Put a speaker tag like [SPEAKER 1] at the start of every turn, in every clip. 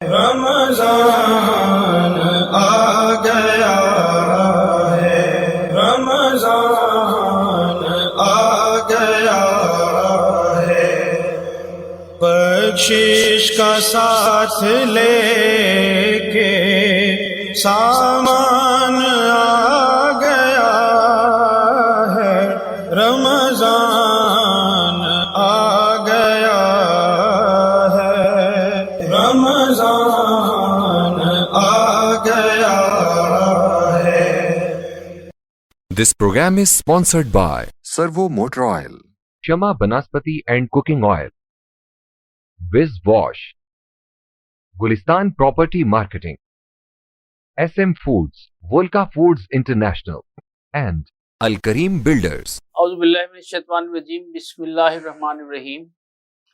[SPEAKER 1] رمضان آ گیا ہے، رمضان آ گیا ہے، بخشش کا ساتھ لے کے سامان آ گیا ہے، رمضان آ گیا ہے، رمضان آ گیا ہے۔
[SPEAKER 2] This program is sponsored by Servo Motor Oil, Shama Banaspati and Cooking Oil, Wiz Wash, Gulistan Property Marketing, SM Foods, Volca Foods International, and Al Kareem Builders.
[SPEAKER 3] اعوذ باللہ من الشیطان الرجیم، بسم اللہ الرحمن الرحیم،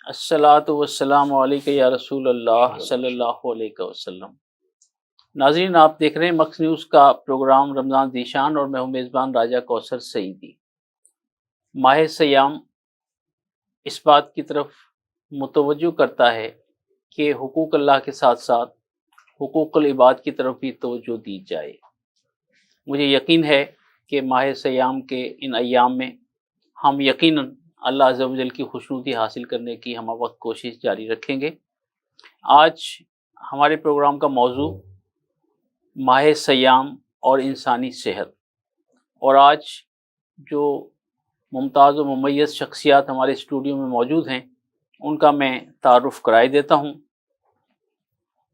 [SPEAKER 3] الصلاۃ والسلام علیک یا رسول اللہ صلی اللہ علیہ وسلم۔ ناظرین، آپ دیکھ رہے ہیں مکس نیوز کا پروگرام رمضان ذیشان، اور میں ہوں میزبان راجہ کوثر سعیدی۔ ماہ سیام اس بات کی طرف متوجہ کرتا ہے کہ حقوق اللہ کے ساتھ ساتھ حقوق العباد کی طرف بھی توجہ دی جائے۔ مجھے یقین ہے کہ ماہ سیام کے ان ایام میں ہم یقیناً اللہ عز و جل کی خوشنودی حاصل کرنے کی ہم وقت کوشش جاری رکھیں گے۔ آج ہمارے پروگرام کا موضوع ماہ سیام اور انسانی صحت، اور آج جو ممتاز و ممیز شخصیات ہمارے اسٹوڈیو میں موجود ہیں ان کا میں تعارف کرائے دیتا ہوں۔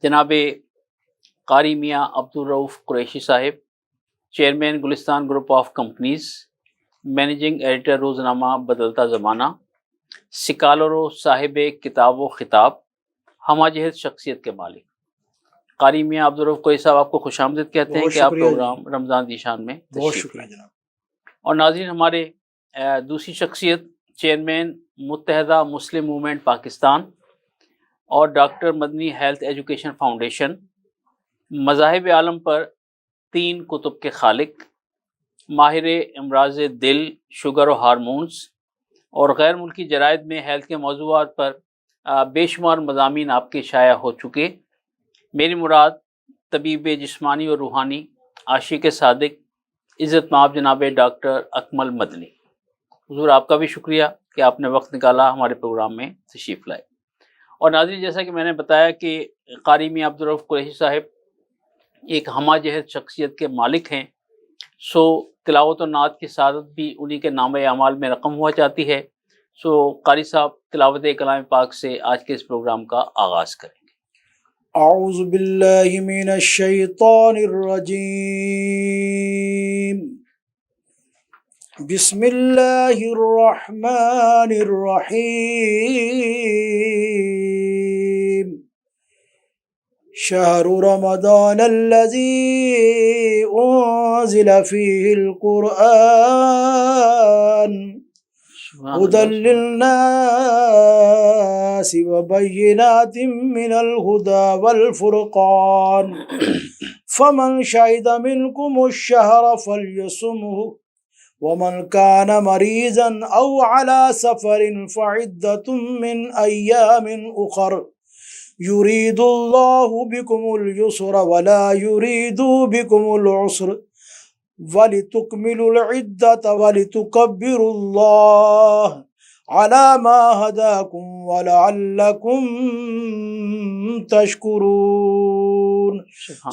[SPEAKER 3] جناب قاری میاں عبدالرؤف قریشی صاحب، chairman Gulistan group of companies, managing editor روزنامہ بدلتا زمانہ، سکالرو صاحب کتاب و خطاب، ہمہ جہت شخصیت کے مالک قاری میاں عبدالرؤف قریشی صاحب، آپ کو خوش آمدید کہتے ہیں کہ آپ پروگرام رمضان ذیشان میں
[SPEAKER 4] بہت شکریہ جناب۔
[SPEAKER 3] اور ناظرین، ہمارے دوسری شخصیت چیئرمین متحدہ مسلم موومنٹ پاکستان اور ڈاکٹر مدنی ہیلتھ ایجوکیشن فاؤنڈیشن، مذاہب عالم پر 3 کتب کے خالق، ماہر امراض دل، شوگر و ہارمونز اور غیر ملکی جرائد میں ہیلتھ کے موضوعات پر بے شمار مضامین آپ کے شائع ہو چکے۔ میری مراد طبیب جسمانی اور روحانی، عاشق صادق، عزت مآب جناب ڈاکٹر اکمل مدنی۔ حضور، آپ کا بھی شکریہ کہ آپ نے وقت نکالا ہمارے پروگرام میں تشریف لائے۔ اور ناظرین، جیسا کہ میں نے بتایا کہ قاری میاں عبدالرؤف قریشی صاحب ایک ہمہ جہت شخصیت کے مالک ہیں، سو تلاوت و نعت کی سعادت بھی انہی کے نامہ اعمال میں رقم ہوا جاتی ہے۔ سو قاری صاحب تلاوت کلام پاک سے آج کے اس پروگرام کا آغاز کریں گے۔
[SPEAKER 4] اعوذ باللہ من الشیطان الرجیم، بسم اللہ الرحمن الرحیم، شہر رمضان الذی انزل فیہ القرآن هدى للناس وبينات من الهدى والفرقان فمن شهد منكم الشهر فليصمه ومن كان مريضا أو على سفر فعدة من أيام أخر يريد الله بكم اليسر ولا يريد بكم العسر وَلِتُكْمِلُوا الْعِدَّةَ وَلِتُكَبِّرُوا اللَّهَ عَلَى مَا هَدَاكُمْ وَلَعَلَّكُمْ تَشْكُرُونَ۔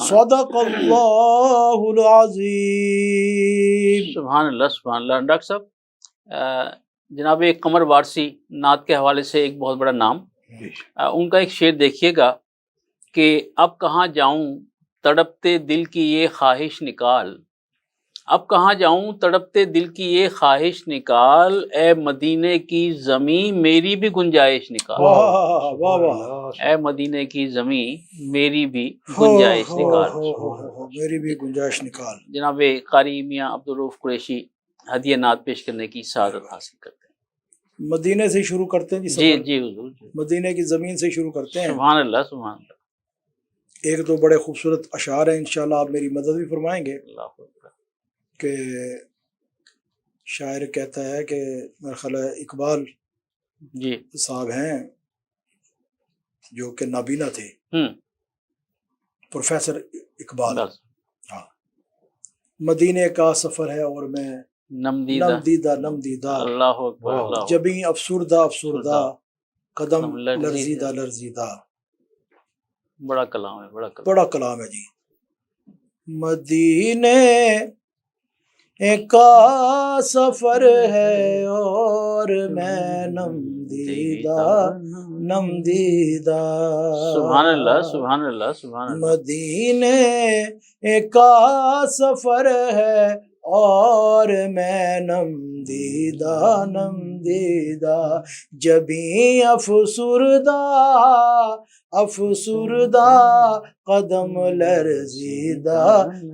[SPEAKER 4] صدق اللہ العظیم۔
[SPEAKER 3] سبحان اللہ، سبحان اللہ۔ ڈاکٹر صاحب، جناب قمر وارسی نعت کے حوالے سے ایک بہت بڑا نام، ان کا ایک شعر دیکھیے گا کہ اب کہاں جاؤں تڑپتے دل کی یہ خواہش نکال، اب کہاں جاؤں تڑپتے دل کی یہ خواہش نکال، اے مدینے کی زمیں میری بھی گنجائش نکال، اے مدینے کی زمیں میری بھی گنجائش نکال،
[SPEAKER 4] میری بھی گنجائش نکال۔
[SPEAKER 3] جناب قاری میاں عبدالرؤف قریشی ہدیہ نعت پیش کرنے کی سعادت حاصل کرتے ہیں۔
[SPEAKER 4] مدینے سے شروع کرتے ہیں
[SPEAKER 3] جی جی حضور،
[SPEAKER 4] مدینے کی زمین سے شروع کرتے ہیں۔
[SPEAKER 3] سبحان اللہ، سبحان اللہ۔
[SPEAKER 4] ایک تو بڑے خوبصورت اشعار ہیں، انشاءاللہ آپ میری مدد بھی فرمائیں گے کہ شاعر کہتا ہے کہ میرا خیال ہے اقبال
[SPEAKER 3] جی
[SPEAKER 4] صاحب ہیں جو کہ نابینا تھے،
[SPEAKER 3] ہوں
[SPEAKER 4] پروفیسر اقبال.
[SPEAKER 3] بس
[SPEAKER 4] ہاں، مدینے کا سفر ہے اور میں
[SPEAKER 3] نمدیدہ
[SPEAKER 4] نمدیدہ
[SPEAKER 3] اللہ اکبر اللہ
[SPEAKER 4] جبیں افسردہ افسردہ قدم لرزیدہ لرزیدہ.
[SPEAKER 3] بڑا کلام ہے
[SPEAKER 4] بڑا کلام ہے جی. مدینے کا سفر ہے اور میں نمدیدہ نمدیدہ.
[SPEAKER 3] سبحان اللہ سبحان اللہ سبحان اللہ.
[SPEAKER 4] مدینے کا سفر ہے اور میں نمدیدہ نمدیدہ جبیں افسردہ قدم لرزیدہ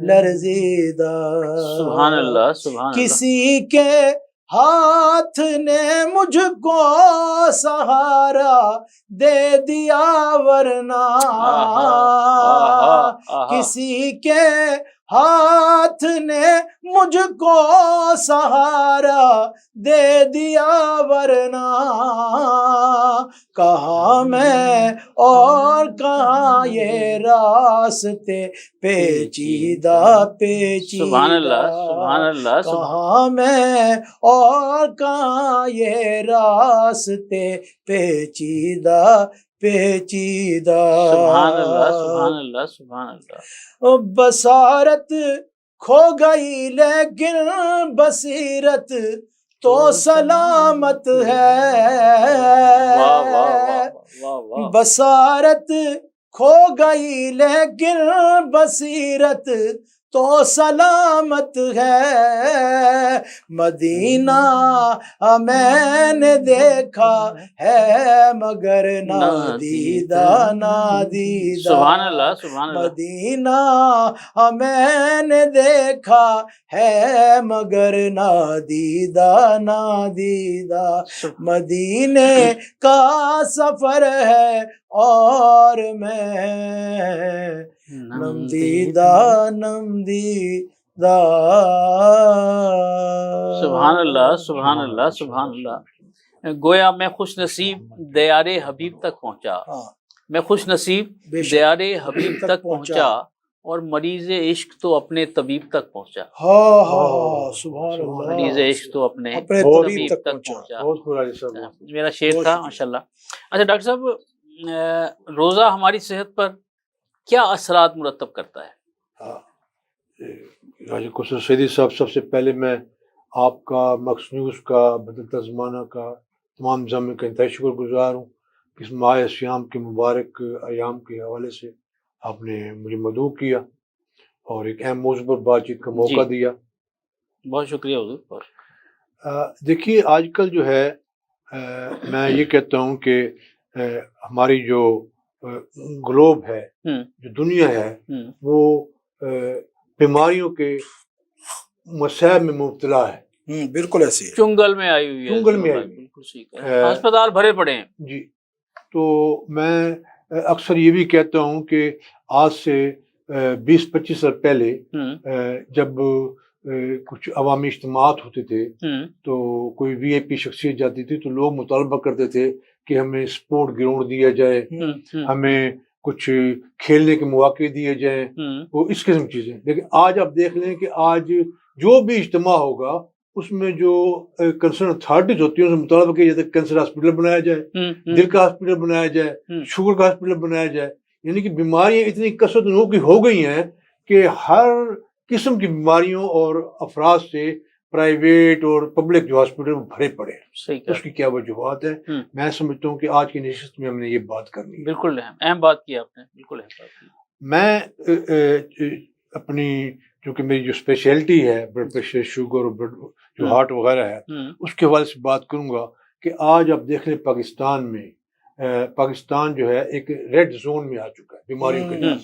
[SPEAKER 4] لرزیدہ.
[SPEAKER 3] سبحان اللہ سبحان اللہ.
[SPEAKER 4] کسی کے ہاتھ نے مجھ کو سہارا دے دیا ورنہ کسی کے ہاتھ نے مجھ کو سہارا دے دیا ورنہ کہاں میں اور کہاں یہ راستے پیچیدہ
[SPEAKER 3] سبحان اللہ سبحان اللہ.
[SPEAKER 4] کہاں میں اور کہاں یہ راستے پیچیدہ پیچیدہ.
[SPEAKER 3] سبحان اللہ سبحان اللہ سبحان اللہ.
[SPEAKER 4] بصارت کھو گئی لیکن بصیرت تو سلامت ہے. بصارت کھو گئی لیکن بصیرت تو سلامت ہے. مدینہ میں نے دیکھا ہے مگر نادیدہ نادیدہ.
[SPEAKER 3] سبحان اللہ سبحان اللہ.
[SPEAKER 4] مدینہ میں نے دیکھا ہے مگر نادیدہ نادیدہ. مدینے کا سفر ہے اور میں نمدیدہ نمدیدہ.
[SPEAKER 3] سبحان اللہ سبحان اللہ سبحان اللہ. گویا میں خوش نصیب دیار حبیب تک پہنچا. میں خوش نصیب دیار حبیب تک پہنچا اور مریض عشق تو اپنے طبیب تک پہنچا.
[SPEAKER 4] سبحان اللہ.
[SPEAKER 3] مریض عشق تو اپنے
[SPEAKER 4] طبیب
[SPEAKER 3] تک پہنچا. میرا شعر تھا ماشاءاللہ. اچھا ڈاکٹر صاحب، روزہ ہماری صحت پر کیا اثرات مرتب کرتا ہے؟
[SPEAKER 5] راجہ خسرو سیدی صاحب، سب سے پہلے میں آپ کا، مکس نیوز کا، بدلتا زمانہ کا، تمام جامع کا انتہائی شکر گزار ہوں کہ اس ماہ صیام کے مبارک ایام کے حوالے سے آپ نے مجھے مدعو کیا اور ایک اہم موضوع پر بات چیت کا موقع دیا.
[SPEAKER 3] بہت شکریہ حضور.
[SPEAKER 5] دیکھیے، آج کل جو ہے میں یہ کہتا ہوں کہ ہماری جو گلوب ہے، جو دنیا ہے، وہ بیماریوں کے مسائل میں مبتلا ہے.
[SPEAKER 4] بالکل ایسی
[SPEAKER 3] چنگل میں آئی ہوئی ہے.
[SPEAKER 5] چنگل میں آئی ہوئی.
[SPEAKER 3] ہسپتال بھرے پڑے ہیں.
[SPEAKER 5] جی، تو میں اکثر یہ بھی کہتا ہوں کہ آج سے 20-25 سال پہلے جب کچھ عوامی اجتماعات ہوتے تھے تو کوئی وی آئی پی شخصیت جاتی تھی تو لوگ مطالبہ کرتے تھے کہ ہمیں سپورٹ گراؤنڈ دیا جائے، ہمیں کچھ کھیلنے کے مواقع دیے جائیں، وہ اس قسم چیزیں. لیکن آج آپ دیکھ لیں کہ آج جو بھی اجتماع ہوگا اس میں جو کنسرن اتھارٹیز ہوتی ہیں ان سے مطالبہ کیا جاتا ہے کینسر ہاسپٹل بنایا جائے، دل کا ہاسپٹل بنایا جائے، شوگر کا ہاسپٹل بنایا جائے. یعنی کہ بیماریاں اتنی کثرت ہو گئی ہیں کہ ہر قسم کی بیماریوں اور افراد سے پرائیویٹ اور پبلک جو ہاسپٹل بھرے پڑے ہیں. اس کی کیا وجوہات ہے؟ میں سمجھتا ہوں کہ آج کی نشست میں ہم نے یہ بات کرنی ہے.
[SPEAKER 3] بالکل اہم بات کی آپ نے. بالکل اہم بات کی.
[SPEAKER 5] میں اپنی، کیونکہ میری جو اسپیشلٹی ہے بلڈ پریشر، شوگر اور بلڈ جو ہارٹ وغیرہ ہے، اس کے حوالے سے بات کروں گا کہ آج آپ دیکھ لیں پاکستان میں، پاکستان جو ہے ایک ریڈ زون میں آ چکا ہے بیماریوں کے لحاظ.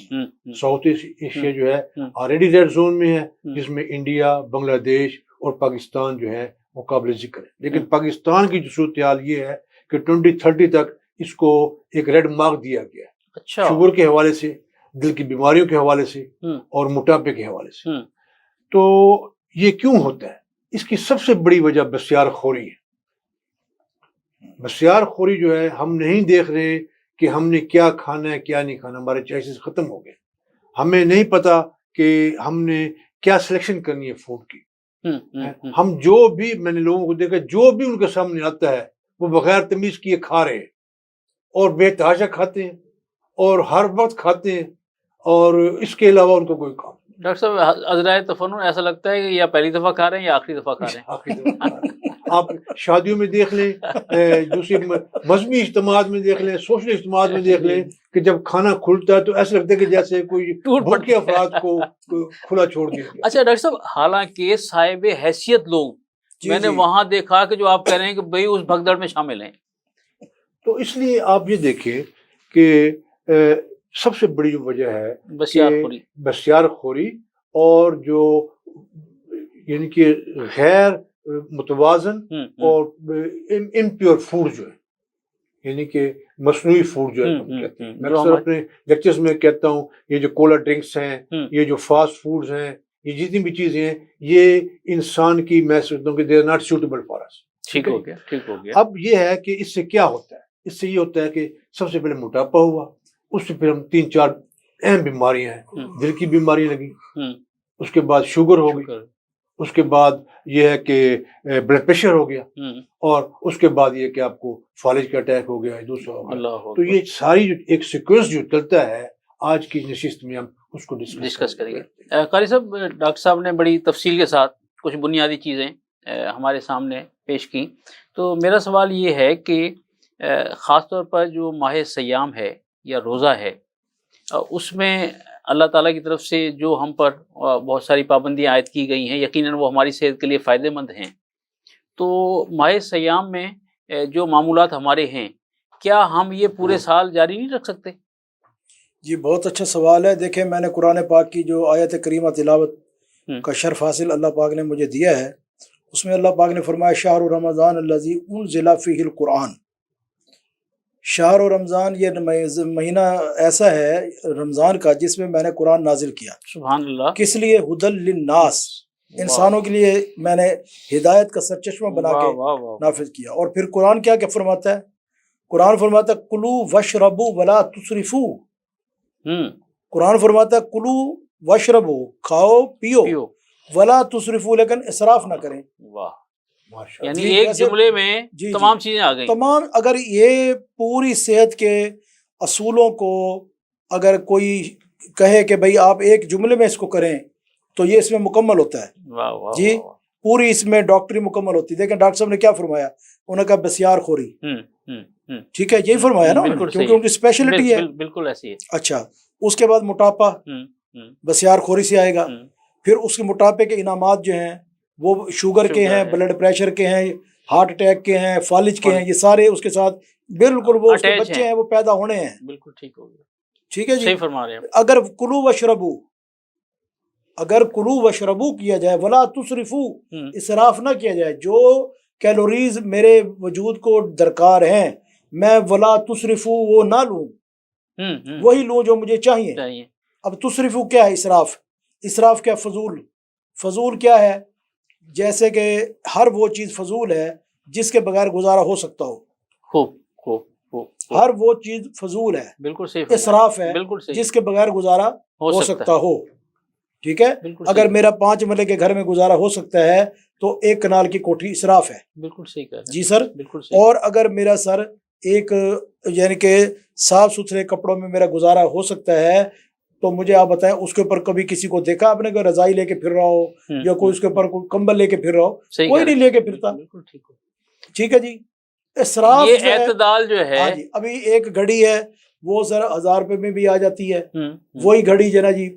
[SPEAKER 5] ساؤتھ ایشیا جو ہے آلریڈی ریڈ زون میں ہے، جس میں انڈیا، بنگلہ دیش اور پاکستان جو ہے وہ قابل ذکر ہے. لیکن پاکستان کی جو صورتحال یہ ہے کہ 2030 تک اس کو ایک ریڈ مارک دیا گیا ہے، شوگر کے حوالے سے، دل کی بیماریوں کے حوالے سے اور موٹاپے کے حوالے سے. تو یہ کیوں ہوتا ہے؟ اس کی سب سے بڑی وجہ بسیار خوری ہے. بسیار خوری جو ہے، ہم نہیں دیکھ رہے کہ ہم نے کیا کھانا ہے کیا نہیں کھانا، ہمارے چوائسز ختم ہو گئے، ہمیں نہیں پتا کہ ہم نے کیا سلیکشن کرنی ہے فوڈ کی۔ ہم جو بھی، میں نے لوگوں کو دیکھا، جو بھی ان کے سامنے آتا ہے وہ بغیر تمیز کیے کھا رہے ہیں، اور بے تحاشا کھاتے ہیں، اور ہر وقت کھاتے ہیں، اور اس کے علاوہ ان کو کوئی کام نہیں۔
[SPEAKER 3] ڈاکٹر صاحب عذرائے تفنن ایسا لگتا ہے کہ یا پہلی دفعہ کھا رہے ہیں یا آخری دفعہ کھا رہے ہیں۔
[SPEAKER 5] آخری دفعہ کھا رہے ہیں۔ آپ شادیوں میں دیکھ لیں، دوسری مذہبی اجتماعات میں دیکھ لیں، سوشل اجتماعات میں دیکھ لیں کہ جب کھانا کھلتا ہے تو ایسا لگتا ہے کہ جیسے کوئی بھوکے افراد کو کھلا چھوڑ دیا گیا۔
[SPEAKER 3] اچھا ڈاکٹر صاحب، حالانکہ صاحب حیثیت لوگ میں نے وہاں دیکھا کہ جو آپ کہہ رہے ہیں کہ بھئی اس بھگدڑ میں شامل ہیں۔
[SPEAKER 5] تو اس لیے آپ یہ دیکھیں کہ سب سے بڑی جو وجہ ہے بسیار خوری، اور جو یعنی کہ غیر متوازن اور امپیور فوڈ جو ہے، یعنی کہ مصنوعی فوڈ جو ہے ہم کہتے ہیں۔ میں اکثر اپنے لیکچرز میں کہتا ہوں یہ جو کولا ڈرنکس ہیں، یہ جو فاسٹ فوڈز ہیں، یہ جتنی بھی چیزیں ہیں، یہ انسان کی، میں سمجھتا ہوں کہ they are not suitable for us.
[SPEAKER 3] ٹھیک ہو گیا۔
[SPEAKER 5] اب یہ ہے کہ اس سے کیا ہوتا ہے، اس سے یہ ہوتا ہے کہ سب سے پہلے موٹاپا ہوا، اس سے پھر ہم 3-4 اہم بیماریاں ہیں، دل کی بیماری لگی، اس کے بعد شوگر ہو گئی، اس کے بعد یہ ہے کہ بلڈ پریشر ہو گیا، اور اس کے بعد یہ کہ آپ کو فالج کا اٹیک ہو گیا، دوسرا ہو گیا۔ تو یہ ساری جو ایک سیکوینس جو چلتا ہے، آج کی نشست میں ہم اس کو ڈسکس کریں گے۔
[SPEAKER 3] قاری صاحب، ڈاکٹر صاحب نے بڑی تفصیل کے ساتھ کچھ بنیادی چیزیں ہمارے سامنے پیش کی، تو میرا سوال یہ ہے کہ خاص طور پر جو ماہ سیام ہے یا روزہ ہے، اس میں اللہ تعالیٰ کی طرف سے جو ہم پر بہت ساری پابندیاں عائد کی گئی ہیں، یقیناً وہ ہماری صحت کے لیے فائدہ مند ہیں، تو ماہ سیام میں جو معمولات ہمارے ہیں، کیا ہم یہ پورے سال جاری نہیں رکھ سکتے؟
[SPEAKER 4] جی بہت اچھا سوال ہے۔ دیکھیں، میں نے قرآن پاک کی جو آیت کریمہ تلاوت کا شرف حاصل اللہ پاک نے مجھے دیا ہے، اس میں اللہ پاک نے فرمایا شہر رمضان الذی انزل فیہ القرآن۔ شہر و رمضان یہ مہینہ ایسا ہے رمضان کا جس میں میں نے قرآن نازل کیا۔
[SPEAKER 3] سبحان اللہ۔ کس
[SPEAKER 4] لیے؟ ہدی للناس، انسانوں کے لیے میں نے ہدایت کا سرچشمہ بنا کے نافذ کیا۔ اور پھر قرآن کیا فرماتا ہے؟ قرآن فرماتا ہے کلو وشربو ولا تسرفو۔ قرآن فرماتا ہے کلو وشربو، کھاؤ پیو، ولا تسرفو، لیکن اسراف نہ کریں۔
[SPEAKER 3] یعنی ایک جملے میں تمام چیزیں آ گئی۔
[SPEAKER 4] تمام، اگر یہ پوری صحت کے اصولوں کو اگر کوئی کہے کہ بھئی آپ ایک جملے میں اس کو کریں تو یہ اس میں مکمل ہوتا ہے۔ جی پوری اس میں ڈاکٹری مکمل ہوتی ہے۔ دیکھیں ڈاکٹر صاحب نے کیا فرمایا، انہوں نے کہا بسیار خوری، ٹھیک ہے، یہی فرمایا نا، کیونکہ ان کی اسپیشلٹی ہے۔
[SPEAKER 3] بالکل ایسی ہے۔
[SPEAKER 4] اچھا، اس کے بعد موٹاپا بسیار خوری سے آئے گا، پھر اس کے موٹاپے کے انعامات جو ہیں وہ شوگر کے ہیں، بلڈ پریشر کے ہیں، ہارٹ اٹیک کے ہیں، فالج کے ہیں، یہ سارے اس کے ساتھ بالکل وہ اس کے بچے ہیں، وہ پیدا ہونے ہیں۔
[SPEAKER 3] بالکل ٹھیک ہو گیا،
[SPEAKER 4] ٹھیک ہے جی،
[SPEAKER 3] صحیح فرما رہے ہیں۔
[SPEAKER 4] اگر کلو وشربو کیا جائے، ولا تسرفو، اسراف نہ کیا جائے، جو کیلوریز میرے وجود کو درکار ہیں میں ولا تسرفو وہ نہ لوں، وہی لوں جو مجھے چاہیے۔ اب تسرفو کیا ہے؟ اسراف کیا؟ فضول کیا ہے؟ جیسے کہ ہر وہ چیز فضول ہے جس کے بغیر گزارا ہو سکتا ہو، ہر وہ چیز فضول ہے،
[SPEAKER 3] بالکل صحیح۔
[SPEAKER 4] اسراف ہے جس کے بغیر گزارا ہو سکتا ہو، ٹھیک ہے۔ اگر میرا 5 مرلے کے گھر میں گزارا ہو سکتا ہے تو 1 کنال کی کوٹھی اسراف ہے۔
[SPEAKER 3] بالکل صحیح کہہ رہے ہیں۔
[SPEAKER 4] جی سر،
[SPEAKER 3] بالکل صحیح۔
[SPEAKER 4] اور اگر میرا سر ایک یعنی کہ صاف ستھرے کپڑوں میں میرا گزارا ہو سکتا ہے تو مجھے آپ بتائیں اس کے اوپر کبھی کسی کو دیکھا آپ نے کوئی رضائی لے کے پھر رہا ہو یا کوئی اس کے اوپر کوئی کمبل لے کے پھر رہا ہو؟ کوئی نہیں لے کے پھرتا۔ ٹھیک ہے جی، اسراف
[SPEAKER 3] یہ اعتدال جو ہے،
[SPEAKER 4] ہاں جی، ابھی ایک گھڑی ہے وہ سر 1000 روپے میں بھی آ جاتی ہے، وہی گھڑی جو ہے نا جی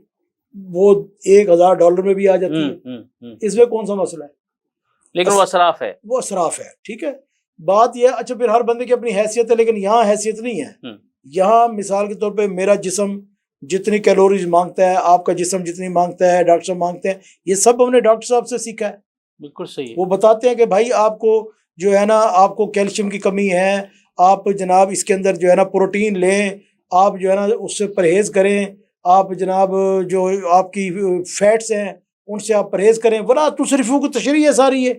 [SPEAKER 4] وہ $1000 میں بھی آ جاتی ہے، اس میں کون سا مسئلہ ہے؟
[SPEAKER 3] لیکن وہ اسراف ہے،
[SPEAKER 4] وہ اسراف ہے، ٹھیک ہے۔ بات یہ، اچھا پھر ہر بندے کی اپنی حیثیت ہے، لیکن یہاں حیثیت نہیں ہے۔ یہاں مثال کے طور پہ میرا جسم جتنی کیلوریز مانگتا ہے، آپ کا جسم جتنی مانگتا ہے، ڈاکٹر صاحب مانگتے ہیں، یہ سب ہم نے ڈاکٹر صاحب سے سیکھا ہے۔
[SPEAKER 3] بالکل صحیح۔
[SPEAKER 4] وہ بتاتے ہیں کہ بھائی آپ کو جو ہے نا، آپ کو کیلشیم کی کمی ہے، آپ جناب اس کے اندر جو ہے نا پروٹین لیں، آپ جو ہے نا اس سے پرہیز کریں، آپ جناب جو آپ کی فیٹس ہیں ان سے آپ پرہیز کریں. ولا تسرفو کی تشریح ہے ساری ہے,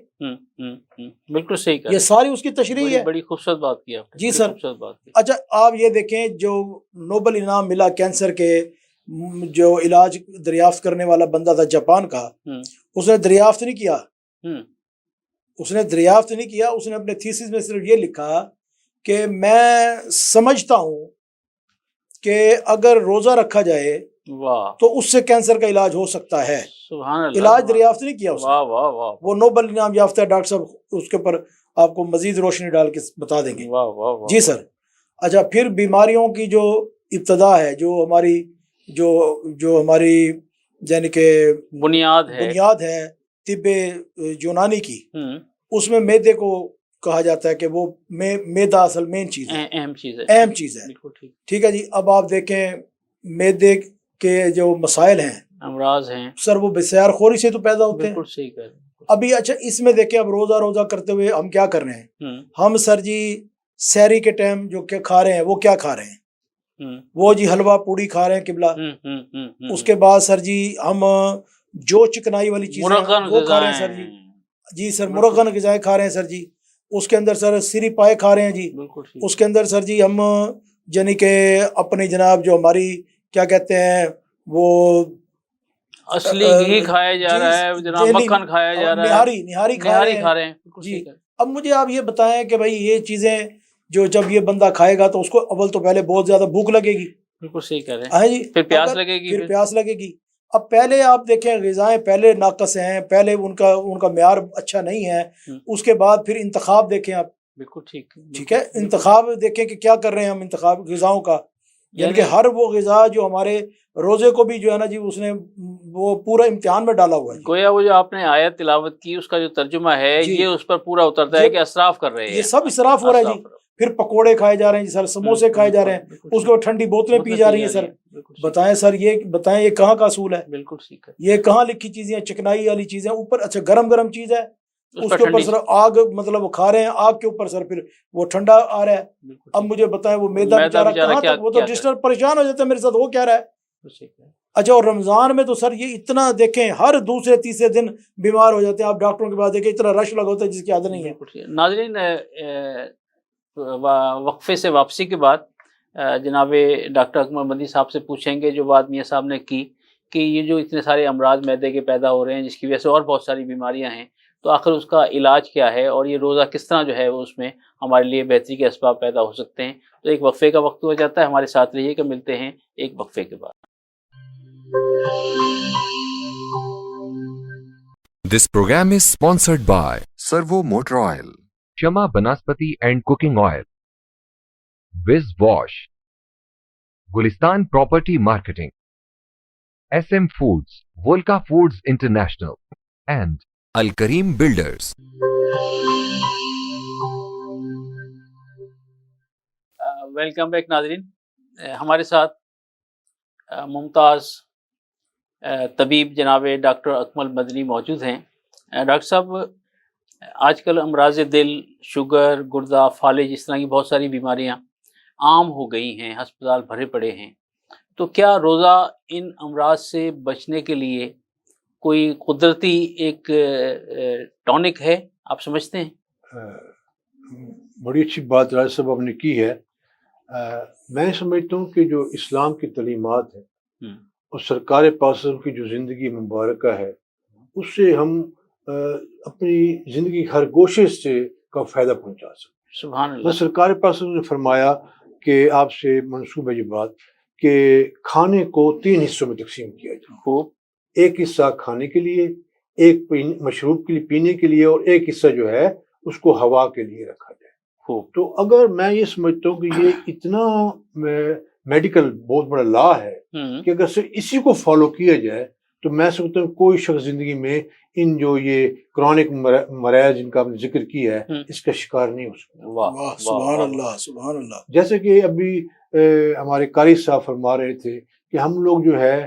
[SPEAKER 3] بالکل صحیح کہا,
[SPEAKER 4] یہ ساری اس کی تشریح ہے.
[SPEAKER 3] بڑی خوبصورت بات کی آپ نے.
[SPEAKER 4] جی سر.
[SPEAKER 3] خوبصورت بات کی.
[SPEAKER 4] اچھا آپ یہ دیکھیں جو نوبل انعام ملا کینسر کے جو علاج دریافت کرنے والا بندہ تھا جاپان کا, اس نے دریافت نہیں کیا, اس نے اپنے تھیسس میں صرف یہ لکھا کہ میں سمجھتا ہوں کہ اگر روزہ رکھا جائے تو اس سے کینسر کا علاج ہو سکتا ہے.
[SPEAKER 3] سبحان اللہ.
[SPEAKER 4] علاج دریافت نہیں کیا اس نے.
[SPEAKER 3] واہ واہ واہ.
[SPEAKER 4] وہ نوبل انعام یافتہ ہے ڈاکٹر صاحب, اس کے اوپر آپ کو مزید روشنی ڈال کے بتا دیں گے.
[SPEAKER 3] واہ واہ واہ.
[SPEAKER 4] جی سر. اچھا پھر بیماریوں کی جو ابتدا ہے, جو ہماری یعنی کہ بنیاد ہے طب یونانی کی, اس میں معدے کو کہا جاتا ہے کہ وہ معدہ اصل مین چیز ہے, اہم چیز ہے. ٹھیک ہے جی. اب آپ دیکھیں معدے کے جو مسائل ہیں,
[SPEAKER 3] امراض ہیں
[SPEAKER 4] سر, وہ بسیار خوری سے تو پیدا ہوتے ہیں.
[SPEAKER 3] بالکل صحیح کہہ رہے ہیں.
[SPEAKER 4] ابھی اچھا اس میں دیکھیں, اب روزہ کرتے ہوئے ہم کیا کر رہے ہیں, ہم سر جی سحری کے ٹائم جو کھا رہے ہیں وہ کیا کھا رہے ہیں, وہ جی حلوہ پوڑی کھا رہے ہیں قبلہ. اس کے بعد سر جی ہم جو چکنائی والی چیزیں وہ کھا رہے ہیں سر جی. جی سر, مرغن غذائیں کھا رہے ہیں سر جی. اس کے اندر سر سری پائے کھا رہے ہیں جی. اس کے اندر سر جی ہم یعنی کہ اپنی جناب جو ہماری کیا کہتے ہیں وہ
[SPEAKER 3] اصلی گھی کھایا جا رہا ہے جناب, مکھن کھایا جا رہا ہے,
[SPEAKER 4] نہاری کھا رہے ہیں جی. اب مجھے آپ یہ بتائیں کہ بھائی یہ چیزیں جو جب یہ بندہ کھائے گا تو اس کو اول تو پہلے بہت زیادہ بھوک لگے گی.
[SPEAKER 3] بالکل صحیح کہہ رہے ہیں.
[SPEAKER 4] جی.
[SPEAKER 3] پھر پیاس لگے گی.
[SPEAKER 4] اب پہلے آپ دیکھیں غذائیں پہلے ناقص ہیں, پہلے ان کا معیار اچھا نہیں ہے. اس کے بعد پھر انتخاب دیکھیں آپ.
[SPEAKER 3] بالکل
[SPEAKER 4] ٹھیک ہے. انتخاب دیکھیں کہ کیا کر رہے ہیں ہم انتخاب غذاؤں کا, یعنی کہ ہر وہ غذا جو ہمارے روزے کو بھی جو ہے نا جی اس نے وہ پورا امتحان میں ڈالا ہوا ہے.
[SPEAKER 3] گویا وہ جو آپ نے آیت تلاوت کی اس کا جو ترجمہ ہے یہ اس پر پورا اترتا ہے کہ اسراف کر رہے ہیں.
[SPEAKER 4] یہ سب اسراف ہو رہا ہے جی. پھر پکوڑے کھائے جا رہے ہیں جی سر, سموسے کھائے جا رہے ہیں, اس کو ٹھنڈی بوتلیں پی جا رہی ہیں سر. بتائیں سر یہ کہاں کا اصول ہے؟
[SPEAKER 3] بالکل ٹھیک ہے.
[SPEAKER 4] یہ کہاں لکھی چیزیں, چکنائی والی چیزیں اوپر. اچھا گرم چیز ہے اس کے اوپر سر آگ, مطلب وہ کھا رہے ہیں آگ کے اوپر سر, پھر وہ ٹھنڈا آ رہا ہے. اب مجھے بتائیں وہ میدا بیچارہ کہاں تک, وہ تو ڈسٹرب پریشان ہو جاتا ہے میرے ساتھ, وہ کیا رہا ہے. اچھا اور رمضان میں تو سر یہ اتنا دیکھیں ہر دوسرے تیسرے دن بیمار ہو جاتے ہیں. آپ ڈاکٹروں کے پاس دیکھیں اتنا رش لگا ہوتا ہے جس کی عادت نہیں ہے.
[SPEAKER 3] ناظرین وقفے سے واپسی کے بعد جناب ڈاکٹر اکمل مدنی صاحب سے پوچھیں گے جو بات میاں صاحب نے کی کہ یہ جو اتنے سارے امراض معدے کے پیدا ہو رہے ہیں جس کی وجہ سے اور بہت ساری بیماریاں ہیں, تو آخر اس کا علاج کیا ہے اور یہ روزہ کس طرح جو ہے وہ اس میں ہمارے لیے بہتری کے اسباب پیدا ہو سکتے ہیں. تو ایک وقفے کا وقت ہو جاتا ہے, ہمارے ساتھ رہیے کہ ملتے ہیں ایک وقفے کے بعد.
[SPEAKER 2] This program is sponsored by Servo Motor Oil, Shama Banaspati and Cooking Oil, Wiz Wash, Gulistan Property Marketing, SM Foods, Volca Foods International, and Al Kareem Builders.
[SPEAKER 3] Welcome back ناظرین. ہمارے ساتھ ممتاز طبیب جناب ڈاکٹر اکمل مدنی موجود ہیں. ڈاکٹر صاحب آج کل امراض دل, شوگر, گردہ, فالج, اس طرح کی بہت ساری بیماریاں عام ہو گئی ہیں, ہسپتال بھرے پڑے ہیں. تو کیا روزہ ان امراض سے بچنے کے لیے کوئی قدرتی ایک ٹونک ہے, آپ سمجھتے ہیں؟
[SPEAKER 5] بڑی اچھی بات راج صاحب آپ نے کی ہے. میں سمجھتا ہوں کہ جو اسلام کی تعلیمات ہے اور سرکار پاک کی جو زندگی مبارکہ ہے اس سے ہم اپنی زندگی ہر گوشے سے کا فائدہ پہنچا سکتے.
[SPEAKER 3] سبحان اللہ.
[SPEAKER 5] سرکار پاک نے فرمایا کہ آپ سے منسوب ہے یہ بات کہ کھانے کو 3 حصوں میں تقسیم کیا جائے. ایک حصہ کھانے کے لیے, ایک مشروب کے لیے پینے کے لیے, اور ایک حصہ جو ہے اس کو ہوا کے لیے رکھا جائے. تو اگر میں یہ سمجھتا ہوں کہ یہ اتنا میڈیکل بہت بڑا لا ہے کہ اگر صرف اسی کو فالو کیا جائے تو میں سمجھتا ہوں کوئی شخص زندگی میں ان جو یہ کرونک مرائض جن کا آپ نے ذکر کیا ہے اس کا شکار نہیں ہو سکتا.
[SPEAKER 4] سبحان اللہ سبحان اللہ.
[SPEAKER 5] جیسے کہ ابھی ہمارے قاری صاحب فرما رہے تھے کہ ہم لوگ جو ہے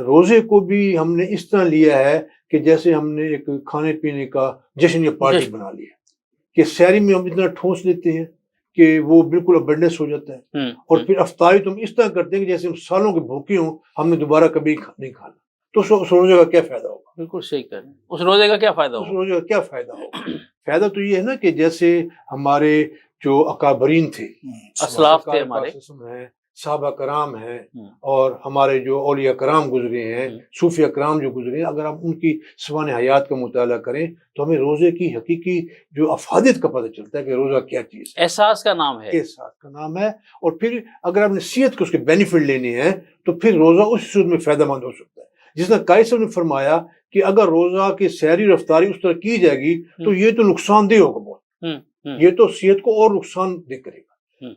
[SPEAKER 5] روزے کو بھی ہم نے اس طرح لیا ہے کہ جیسے ہم نے ایک کھانے پینے کا جشن یا پارٹی بنا لیا کہ سحری میں ہم اتنا ٹھوس لیتے ہیں کہ وہ بالکل ابنڈنس ہو جاتا ہے, اور پھر افطاری تو ہم اس طرح کرتے ہیں کہ جیسے ہم سالوں کے بھوکے ہوں, ہم نے دوبارہ کبھی نہیں کھانا. تو اس روزے کا کیا فائدہ ہوگا؟
[SPEAKER 3] بالکل صحیح کہہ رہے ہیں، اس روزے کا کیا فائدہ
[SPEAKER 5] اس
[SPEAKER 3] ہوگا؟
[SPEAKER 5] روزے کا کیا فائدہ ہوگا؟ فائدہ تو یہ ہے نا کہ جیسے ہمارے جو اکابرین تھے،
[SPEAKER 3] اسلاف تھے
[SPEAKER 5] سرکار
[SPEAKER 3] ہمارے،
[SPEAKER 5] پاک ہیں، صحابہ کرام ہیں،
[SPEAKER 3] ہوں،
[SPEAKER 5] اور ہمارے جو اولیاء کرام گزرے ہیں، صوفیہ کرام جو گزرے ہیں، اگر آپ ان کی سوانح حیات کا مطالعہ کریں تو ہمیں روزے کی حقیقی جو افادیت کا پتہ چلتا ہے کہ روزہ کیا چیز ہے،
[SPEAKER 3] احساس کا نام ہے۔
[SPEAKER 5] احساس کا نام ہے۔ اور پھر اگر آپ نے صحت کے اس کے بینیفٹ لینے ہیں تو پھر روزہ اس صورت میں فائدہ مند ہو سکتا ہے، جس طرح قائد صاحب نے فرمایا کہ اگر روزہ کی سحری رفتاری اس طرح کی جائے گی تو یہ تو نقصان دہ ہوگا بہت، یہ تو صحت کو اور نقصان دہ کرے گا۔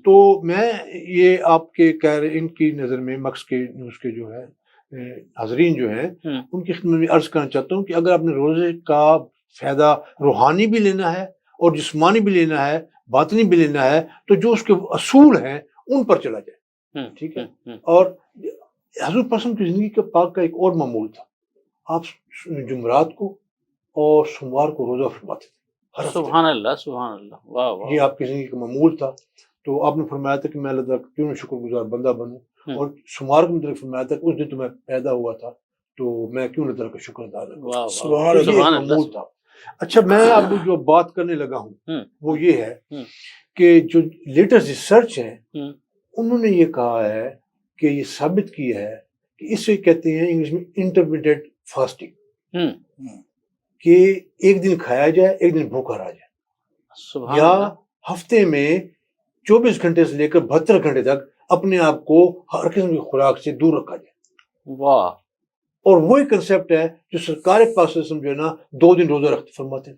[SPEAKER 5] تو میں یہ آپ کے کہہ رہے ان کی نظر میں مکس کے نیوز کے جو ہے حاضرین جو ہیں ان کی خدمت میں عرض کرنا چاہتا ہوں کہ اگر آپ نے روزے کا فائدہ روحانی بھی لینا ہے اور جسمانی بھی لینا ہے، باطنی بھی لینا ہے، تو جو اس کے اصول ہیں ان پر چلا جائے، ٹھیک ہے۔ اور حضور پسند کی زندگی کے پاک کا ایک اور معمول تھا، آپ جمعرات کو اور سوموار کو روزہ فرماتے تھے ہر ہفتے۔
[SPEAKER 3] سبحان اللہ، سبحان اللہ، واہ واہ،
[SPEAKER 5] یہ آپ کی زندگی کا معمول تھا۔ تو آپ نے فرمایا تھا کہ میں اللہ تعالیٰ کا کیوں نہ شکر گزار بندہ بنوں، اور شمار کو مطلب فرمایا تھا کہ اس دن تو میں پیدا ہوا تھا تو میں کیوں اللہ تعالیٰ کا شکر ادا کروں۔
[SPEAKER 3] واہ
[SPEAKER 4] سبحان
[SPEAKER 3] واہ،
[SPEAKER 4] اللہ،
[SPEAKER 5] یہ
[SPEAKER 3] سبحان
[SPEAKER 5] ایک معمول
[SPEAKER 3] اللہ۔
[SPEAKER 5] تھا۔ اچھا، میں اب جو بات کرنے لگا ہوں وہ یہ ہے کہ جو لیٹسٹ ریسرچ ہے انہوں نے یہ کہا ہے کہ یہ ثابت کیا ہے کہ اسے کہتے ہیں انگلش میں انٹرمیڈیٹ فاسٹنگ، کہ ایک دن کھایا جائے ایک دن بھوکا رہ جائے،
[SPEAKER 3] سبحان
[SPEAKER 5] یا
[SPEAKER 3] اللہ،
[SPEAKER 5] ہفتے میں 24 گھنٹے سے لے کر 72 گھنٹے تک اپنے آپ کو ہر قسم کی خوراک سے دور رکھا جائے۔
[SPEAKER 3] واہ،
[SPEAKER 5] اور وہی کنسیپٹ ہے جو سرکار پاک صلی اللہ علیہ وسلم جو ہے نا 2 دن روزہ رکھتے فرماتے ہیں،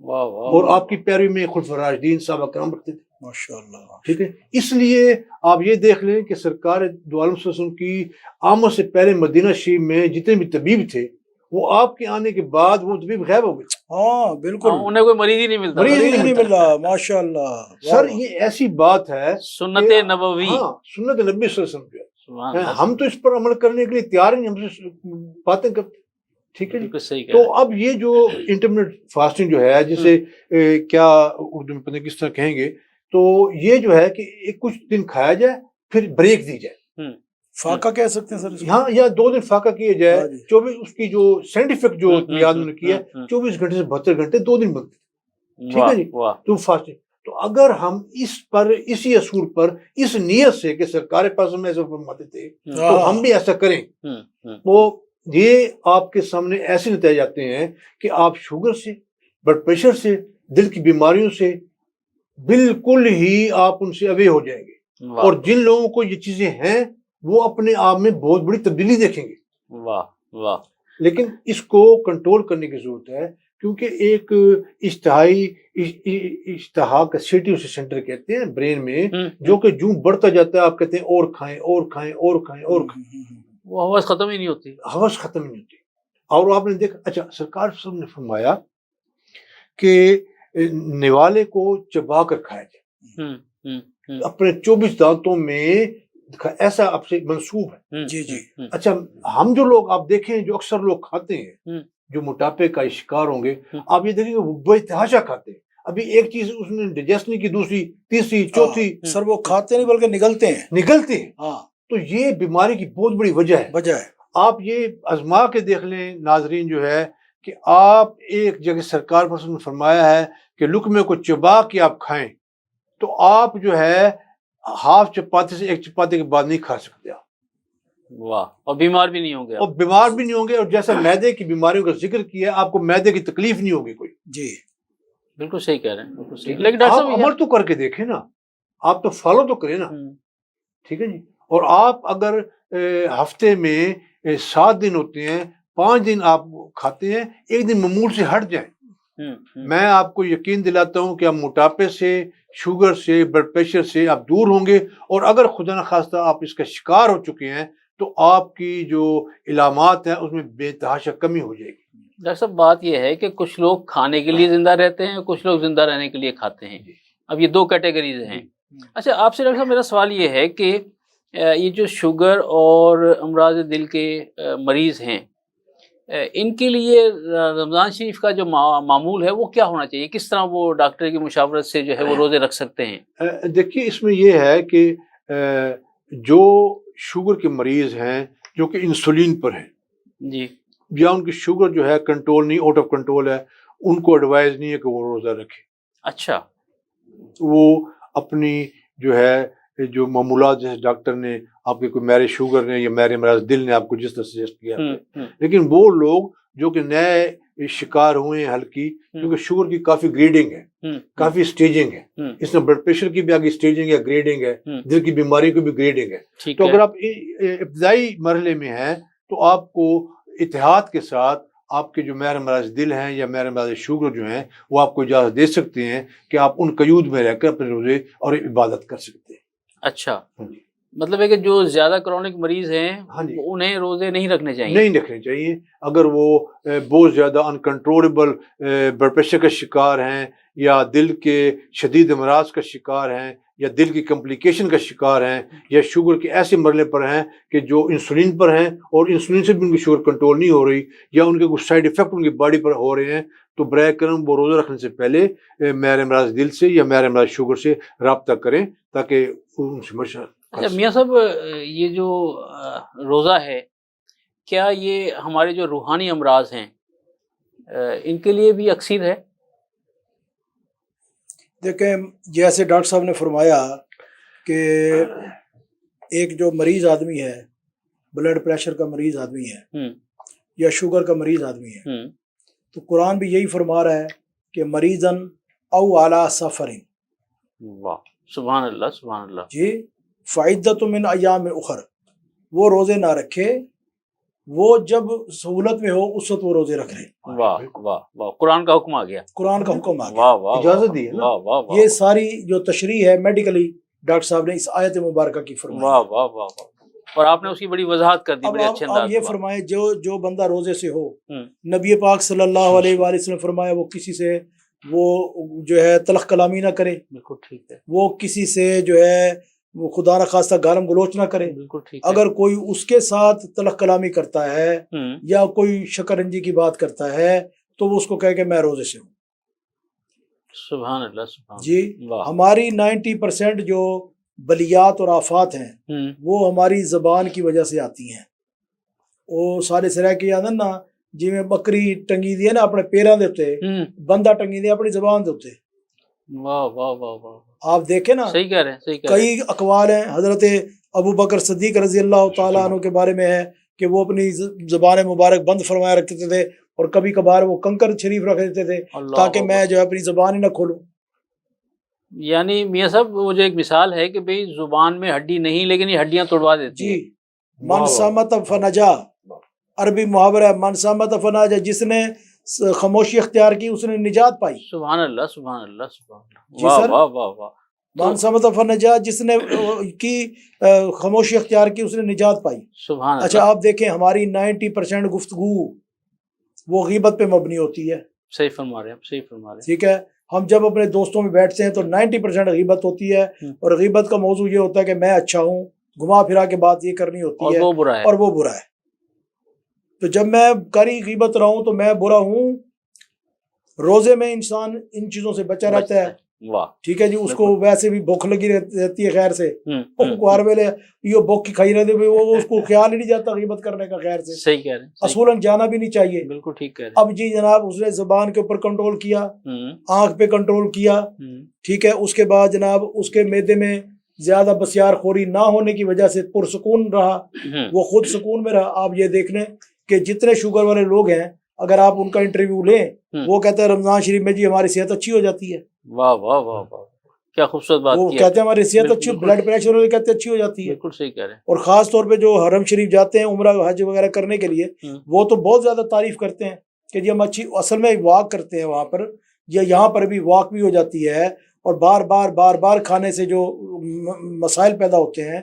[SPEAKER 3] واہ واہ،
[SPEAKER 5] اور آپ کی پیروی میں خلفاء راشدین صحابہ کرام رکھتے تھے،
[SPEAKER 4] ماشاءاللہ۔
[SPEAKER 5] ٹھیک ہے۔ اس لیے آپ یہ دیکھ لیں کہ سرکار دو عالم صلی اللہ علیہ وسلم کی آمد سے پہلے مدینہ شریف میں جتنے بھی طبیب تھے وہ آپ کے آنے کے بعد وہ طبیب غائب ہو گئے،
[SPEAKER 4] ہاں بالکل،
[SPEAKER 3] انہیں کوئی مریض ہی نہیں ملتا،
[SPEAKER 5] مریض
[SPEAKER 4] مریض نہیں ملا، ماشاءاللہ۔
[SPEAKER 5] سر یہ ایسی بات ہے
[SPEAKER 3] سنت
[SPEAKER 5] کہ
[SPEAKER 3] نبوی،
[SPEAKER 5] ہاں سنت نبی صلی اللہ علیہ وسلم کی ہے۔
[SPEAKER 3] سبحان اللہ،
[SPEAKER 5] ہم تو اس پر عمل کرنے کے لیے تیار ہی نہیں، ہم سے باتیں کرتے، ٹھیک ہے جی۔
[SPEAKER 3] بالکل صحیح کہہ
[SPEAKER 5] تو
[SPEAKER 3] رہے ہیں۔
[SPEAKER 5] اب یہ جو انٹرمیڈیٹ فاسٹنگ جو ہے جسے کیا اردو میں پتہ نہیں کس طرح کہیں گے، تو یہ جو ہے کہ ایک کچھ دن کھایا جائے پھر بریک دی جائے،
[SPEAKER 4] فاقہ کہہ سکتے ہیں سر اس کو؟
[SPEAKER 5] ہاں، یا 2 دن فاقہ کیے جائے،
[SPEAKER 4] ہاں جی۔
[SPEAKER 5] 24 اس کی جو سائنٹیفک جو بنیاد انہوں نے کی ہے 24 گھنٹے سے 72 گھنٹے 2 دن بنتے ہیں، ٹھیک ہے جی۔
[SPEAKER 3] واہ،
[SPEAKER 5] تو فاسٹنگ، تو اگر ہم اس پر اسی اصول پر اس نیت سے کہ سرکار پاس میں ایسا فرماتے تھے تو ہم بھی ایسا کریں، وہ یہ آپ کے سامنے ایسے نتائج آتے ہیں کہ آپ شوگر سے، بلڈ پریشر سے، دل کی بیماریوں سے بالکل ہی آپ ان سے اوے ہو جائیں گے،
[SPEAKER 3] واہ،
[SPEAKER 5] اور جن لوگوں کو یہ چیزیں ہیں وہ اپنے آپ میں بہت بڑی تبدیلی دیکھیں گے۔
[SPEAKER 3] واہ واہ،
[SPEAKER 5] لیکن اس کو کنٹرول کرنے کی ضرورت ہے، کیونکہ ایک اشتہا کا سیٹی اسے سینٹر کہتے ہیں برین میں، جو کہ جو بڑھتا جاتا ہے آپ کہتے ہیں اور کھائیں اور کھائیں اور کھائیں اور کھائیں،
[SPEAKER 3] وہ ہوش ختم ہی نہیں ہوتی۔
[SPEAKER 5] ہوش ختم نہیں ہوتی۔ اور آپ نے دیکھا، اچھا سرکار صاحب نے فرمایا کہ نوالے کو چبا کر کھایا جائے، اپنے 24 دانتوں میں، ایسا آپ سے منسوب ہے۔
[SPEAKER 4] جی جی۔
[SPEAKER 5] اچھا ہم جو لوگ آپ دیکھیں جو اکثر لوگ کھاتے ہیں جو موٹاپے کا شکار ہوں گے، آپ یہ دیکھیں گے وہ بے تحاشا کھاتے ہیں، ابھی ایک چیز اس نے ڈائجسٹ نہیں کی، دوسری تیسری چوتھی،
[SPEAKER 4] سر وہ کھاتے نہیں بلکہ نگلتے ہیں۔
[SPEAKER 5] نگلتے ہیں۔
[SPEAKER 4] ہاں،
[SPEAKER 5] تو یہ بیماری کی بہت بڑی وجہ ہے۔
[SPEAKER 4] وجہ ہے۔
[SPEAKER 5] آپ یہ آزما کے دیکھ لیں ناظرین جو ہے کہ آپ ایک جگہ سرکار پر نے فرمایا ہے کہ لقمے کو چبا کے آپ کھائیں، تو آپ جو ہے ہاف چپاتی سے ایک چپاتی کے بعد نہیں کھا سکتے آپ،
[SPEAKER 3] واہ، اور بیمار بھی نہیں ہوں گے،
[SPEAKER 5] اور بیمار بھی نہیں ہوں گے، اور جیسا معدے کی بیماریوں کا ذکر کیا ہے آپ کو معدے کی تکلیف نہیں ہوگی کوئی۔
[SPEAKER 4] جی
[SPEAKER 3] بالکل صحیح کہہ رہے ہیں، بالکل صحیح۔ لیکن ڈاکٹر
[SPEAKER 5] آپ
[SPEAKER 3] صاحب
[SPEAKER 5] عمل تو کر کے دیکھیں نا، آپ تو فالو تو کریں نا، ٹھیک ہے جی۔ اور آپ اگر ہفتے میں 7 دن ہوتے ہیں، 5 دن آپ کھاتے ہیں، ایک دن معمول سے ہٹ جائیں، میں آپ کو یقین دلاتا ہوں کہ آپ موٹاپے سے، شوگر سے، بلڈ پریشر سے آپ دور ہوں گے، اور اگر خدا نخواستہ آپ اس کا شکار ہو چکے ہیں تو آپ کی جو علامات ہیں اس میں بے تحاشا کمی ہو جائے گی۔
[SPEAKER 3] ڈاکٹر صاحب بات یہ ہے کہ کچھ لوگ کھانے کے لیے زندہ رہتے ہیں، کچھ لوگ زندہ رہنے کے لیے کھاتے ہیں، اب یہ 2 کیٹیگریز ہیں۔ اچھا آپ سے ڈاکٹر صاحب میرا سوال یہ ہے کہ یہ جو شوگر اور امراض دل کے مریض ہیں، ان کے لیے رمضان شریف کا جو معمول ہے وہ کیا ہونا چاہیے؟ کس طرح وہ ڈاکٹر کی مشاورت سے جو ہے وہ روزے رکھ سکتے ہیں؟
[SPEAKER 5] دیکھیے اس میں یہ ہے کہ جو شوگر کے مریض ہیں جو کہ انسولین پر ہیں،
[SPEAKER 3] جی،
[SPEAKER 5] یا ان کی شوگر جو ہے کنٹرول نہیں، آؤٹ آف کنٹرول ہے، ان کو ایڈوائز نہیں ہے کہ وہ روزہ رکھے.
[SPEAKER 3] اچھا.
[SPEAKER 5] وہ اپنی جو ہے جو معمولات جیسے ڈاکٹر نے آپ کے کوئی میرے شوگر نے یا میرے مرض دل نے آپ کو جس طرح سجیسٹ کیا ہے، لیکن وہ لوگ جو کہ نئے شکار ہوئے ہیں ہلکی، کیونکہ شوگر کی کافی گریڈنگ ہے، کافی سٹیجنگ ہے، اس میں بلڈ پریشر کی بھی آگے سٹیجنگ ہے، گریڈنگ ہے، دل کی بیماری کی بھی گریڈنگ ہے. تو اگر آپ ابتدائی مرحلے میں ہیں تو آپ کو اتحاد کے ساتھ آپ کے جو مہر امراض دل ہیں یا مہر امراض شوگر جو ہیں وہ آپ کو اجازت دے سکتے ہیں کہ آپ ان قیود میں رہ کر اپنے روزے اور عبادت کر سکتے ہیں.
[SPEAKER 3] اچھا، مطلب ہے کہ جو زیادہ کرونک مریض ہیں انہیں روزے نہیں رکھنے چاہیے؟
[SPEAKER 5] نہیں رکھنے چاہیے. اگر وہ بہت زیادہ انکنٹرولبل بلڈ پریشر کا شکار ہیں یا دل کے شدید امراض کا شکار ہیں یا دل کی کمپلیکیشن کا شکار ہیں یا شوگر کے ایسے مرحلے پر ہیں کہ جو انسولین پر ہیں اور انسولین سے بھی ان کی شوگر کنٹرول نہیں ہو رہی یا ان کے کچھ سائیڈ ایفیکٹ ان کی باڈی پر ہو رہے ہیں، تو برائے کرم وہ روزہ رکھنے سے پہلے مہر امراض دل سے یا مہر امراض شوگر سے رابطہ کریں تاکہ ان سے مشورہ.
[SPEAKER 3] اچھا میاں صاحب، یہ جو روزہ ہے کیا یہ ہمارے جو روحانی امراض ہیں ان کے لیے بھی اکثر ہے؟
[SPEAKER 4] دیکھیں، جیسے ڈاکٹر صاحب نے فرمایا کہ ایک جو مریض آدمی ہے، بلڈ پریشر کا مریض آدمی ہے یا شوگر کا مریض آدمی ہے، تو قرآن بھی یہی فرما رہا ہے کہ مریضن او علی سفرن.
[SPEAKER 3] واہ، سبحان اللہ سبحان اللہ.
[SPEAKER 4] جی، فعدۃ من ایام اخر، وہ روزے نہ رکھے، وہ جب سہولت میں ہو اس وقت وہ روزے رکھ رہے.
[SPEAKER 3] واہ واہ واہ، قرآن کا حکم آ گیا،
[SPEAKER 4] قرآن کا حکم آ گیا،
[SPEAKER 3] واہ واہ،
[SPEAKER 5] اجازت دی ہے نا.
[SPEAKER 3] واہ واہ واہ،
[SPEAKER 4] یہ ساری جو تشریح ہے میڈیکلی ڈاکٹر صاحب نے اس آیت مبارکہ کی فرمائی.
[SPEAKER 3] واہ واہ واہ واہ، اور آپ نے اس کی بڑی وضاحت کر دی بڑے اچھے
[SPEAKER 4] اب
[SPEAKER 3] انداز
[SPEAKER 4] یہ
[SPEAKER 3] میں.
[SPEAKER 4] فرمائے جو بندہ روزے سے ہو، نبی پاک صلی اللہ علیہ وآلہ وسلم فرمایا وہ کسی سے وہ جو ہے تلخ کلامی نہ کرے،
[SPEAKER 3] بالکل ٹھیک ہے،
[SPEAKER 4] وہ کسی سے جو ہے وہ خدا نہ خواستہ گالم گلوچ نہ کرے.
[SPEAKER 3] بالکل ٹھیک ہے.
[SPEAKER 4] اگر کوئی اس کے ساتھ تلخ کلامی کرتا ہے یا کوئی شکرنجی کی بات کرتا ہے تو وہ اس کو کہے کہ میں روزے سے ہوں.
[SPEAKER 3] سبحان اللہ سبحان
[SPEAKER 4] جی،
[SPEAKER 3] واہ.
[SPEAKER 4] ہماری 90% جو بلیات اور آفات ہیں وہ ہماری زبان کی وجہ سے آتی ہیں. وہ سارے سرے کی آدن نا جی میں بکری ٹنگی دی ہے نا اپنے پیراں دے اتے، بندہ ٹنگی دی اپنی زبان دے اتے.
[SPEAKER 3] واہ واہ واہ واہ،
[SPEAKER 4] آپ دیکھیں نا،
[SPEAKER 3] صحیح کہہ رہے ہیں، صحیح کہہ رہے ہیں.
[SPEAKER 4] کئی اقوال ہیں. حضرت ابو بکر صدیق رضی اللہ تعالیٰ عنہ کے بارے میں ہے کہ وہ اپنی زبان مبارک بند فرمایا رکھتے تھے اور کبھی کبھار وہ کنکر شریف رکھ دیتے تھے تاکہ میں جو ہے اپنی زبان ہی نہ کھولوں.
[SPEAKER 3] یعنی میاں صاحب وہ جو ایک مثال ہے کہ بھئی زبان میں ہڈی نہیں لیکن یہ ہڈیاں توڑوا دیتی ہیں.
[SPEAKER 4] جی، من سمت فنجا، عربی محاورہ ہے من سمت فنجا، جس نے خاموشی اختیار کی اس نے نجات پائی.
[SPEAKER 3] سبحان اللہ سبحان اللہ سبحان اللہ.
[SPEAKER 4] جی
[SPEAKER 3] واہ
[SPEAKER 4] سر،
[SPEAKER 3] واہ واہ واہ.
[SPEAKER 4] من سمت فنجا، جس نے کی خاموشی اختیار کی اس نے نجات پائی.
[SPEAKER 3] سبحان
[SPEAKER 4] اچھا
[SPEAKER 3] اللہ.
[SPEAKER 4] آپ دیکھیں ہماری 90% گفتگو وہ غیبت پہ مبنی ہوتی ہے.
[SPEAKER 3] صحیح فرما رہے ہیں، صحیح فرما رہے ہیں.
[SPEAKER 4] ٹھیک ہے، ہم جب اپنے دوستوں میں بیٹھتے ہیں تو 90% غیبت ہوتی ہے اور غیبت کا موضوع یہ ہوتا ہے کہ میں اچھا ہوں، گھما پھرا کے بات یہ کرنی ہوتی ہے
[SPEAKER 3] اور وہ برا ہے.
[SPEAKER 4] اور وہ برا ہے. تو جب میں کری غیبت رہا ہوں تو میں برا ہوں. روزے میں انسان ان چیزوں سے بچا رہتا ہے.
[SPEAKER 3] واہ،
[SPEAKER 4] ٹھیک ہے جی، اس کو ویسے بھی بھوک لگی رہتی ہے خیر سے، یہ بھوک کی کھائی رہتی ہے، وہ اس کو خیال ہی نہیں جاتا غیبت کرنے کا خیر سے.
[SPEAKER 3] صحیح کہہ رہے ہیں،
[SPEAKER 4] اصولاً جانا بھی نہیں چاہیے.
[SPEAKER 3] بالکل ٹھیک کہہ رہے ہیں.
[SPEAKER 4] اب جی جناب اس نے زبان کے اوپر کنٹرول کیا، آنکھ پہ کنٹرول کیا، ٹھیک ہے، اس کے بعد جناب اس کے معدے میں زیادہ بسیار خوری نہ ہونے کی وجہ سے پرسکون رہا، وہ خود سکون میں رہا. آپ یہ دیکھ لیں کہ جتنے شوگر والے لوگ ہیں اگر آپ ان کا انٹرویو لیں وہ کہتے ہیں رمضان شریف میں جی ہماری صحت اچھی ہو جاتی ہے.
[SPEAKER 3] واہ واہ واہ واہ، کیا خوبصورت بات
[SPEAKER 4] وہ
[SPEAKER 3] کی
[SPEAKER 4] کہتے ہیں ہماری صحت اچھی، بلڈ پریشر والے کہتے ہیں اچھی ہو جاتی ہے.
[SPEAKER 3] بالکل صحیح کہہ رہے ہیں.
[SPEAKER 4] اور خاص طور پہ جو حرم شریف جاتے ہیں عمرہ حج وغیرہ کرنے کے لیے وہ تو بہت زیادہ تعریف کرتے ہیں کہ جی ہم اچھی، اصل میں واک کرتے ہیں وہاں پر، یا یہاں پر بھی واک بھی ہو جاتی ہے اور بار بار کھانے سے جو مسائل پیدا ہوتے ہیں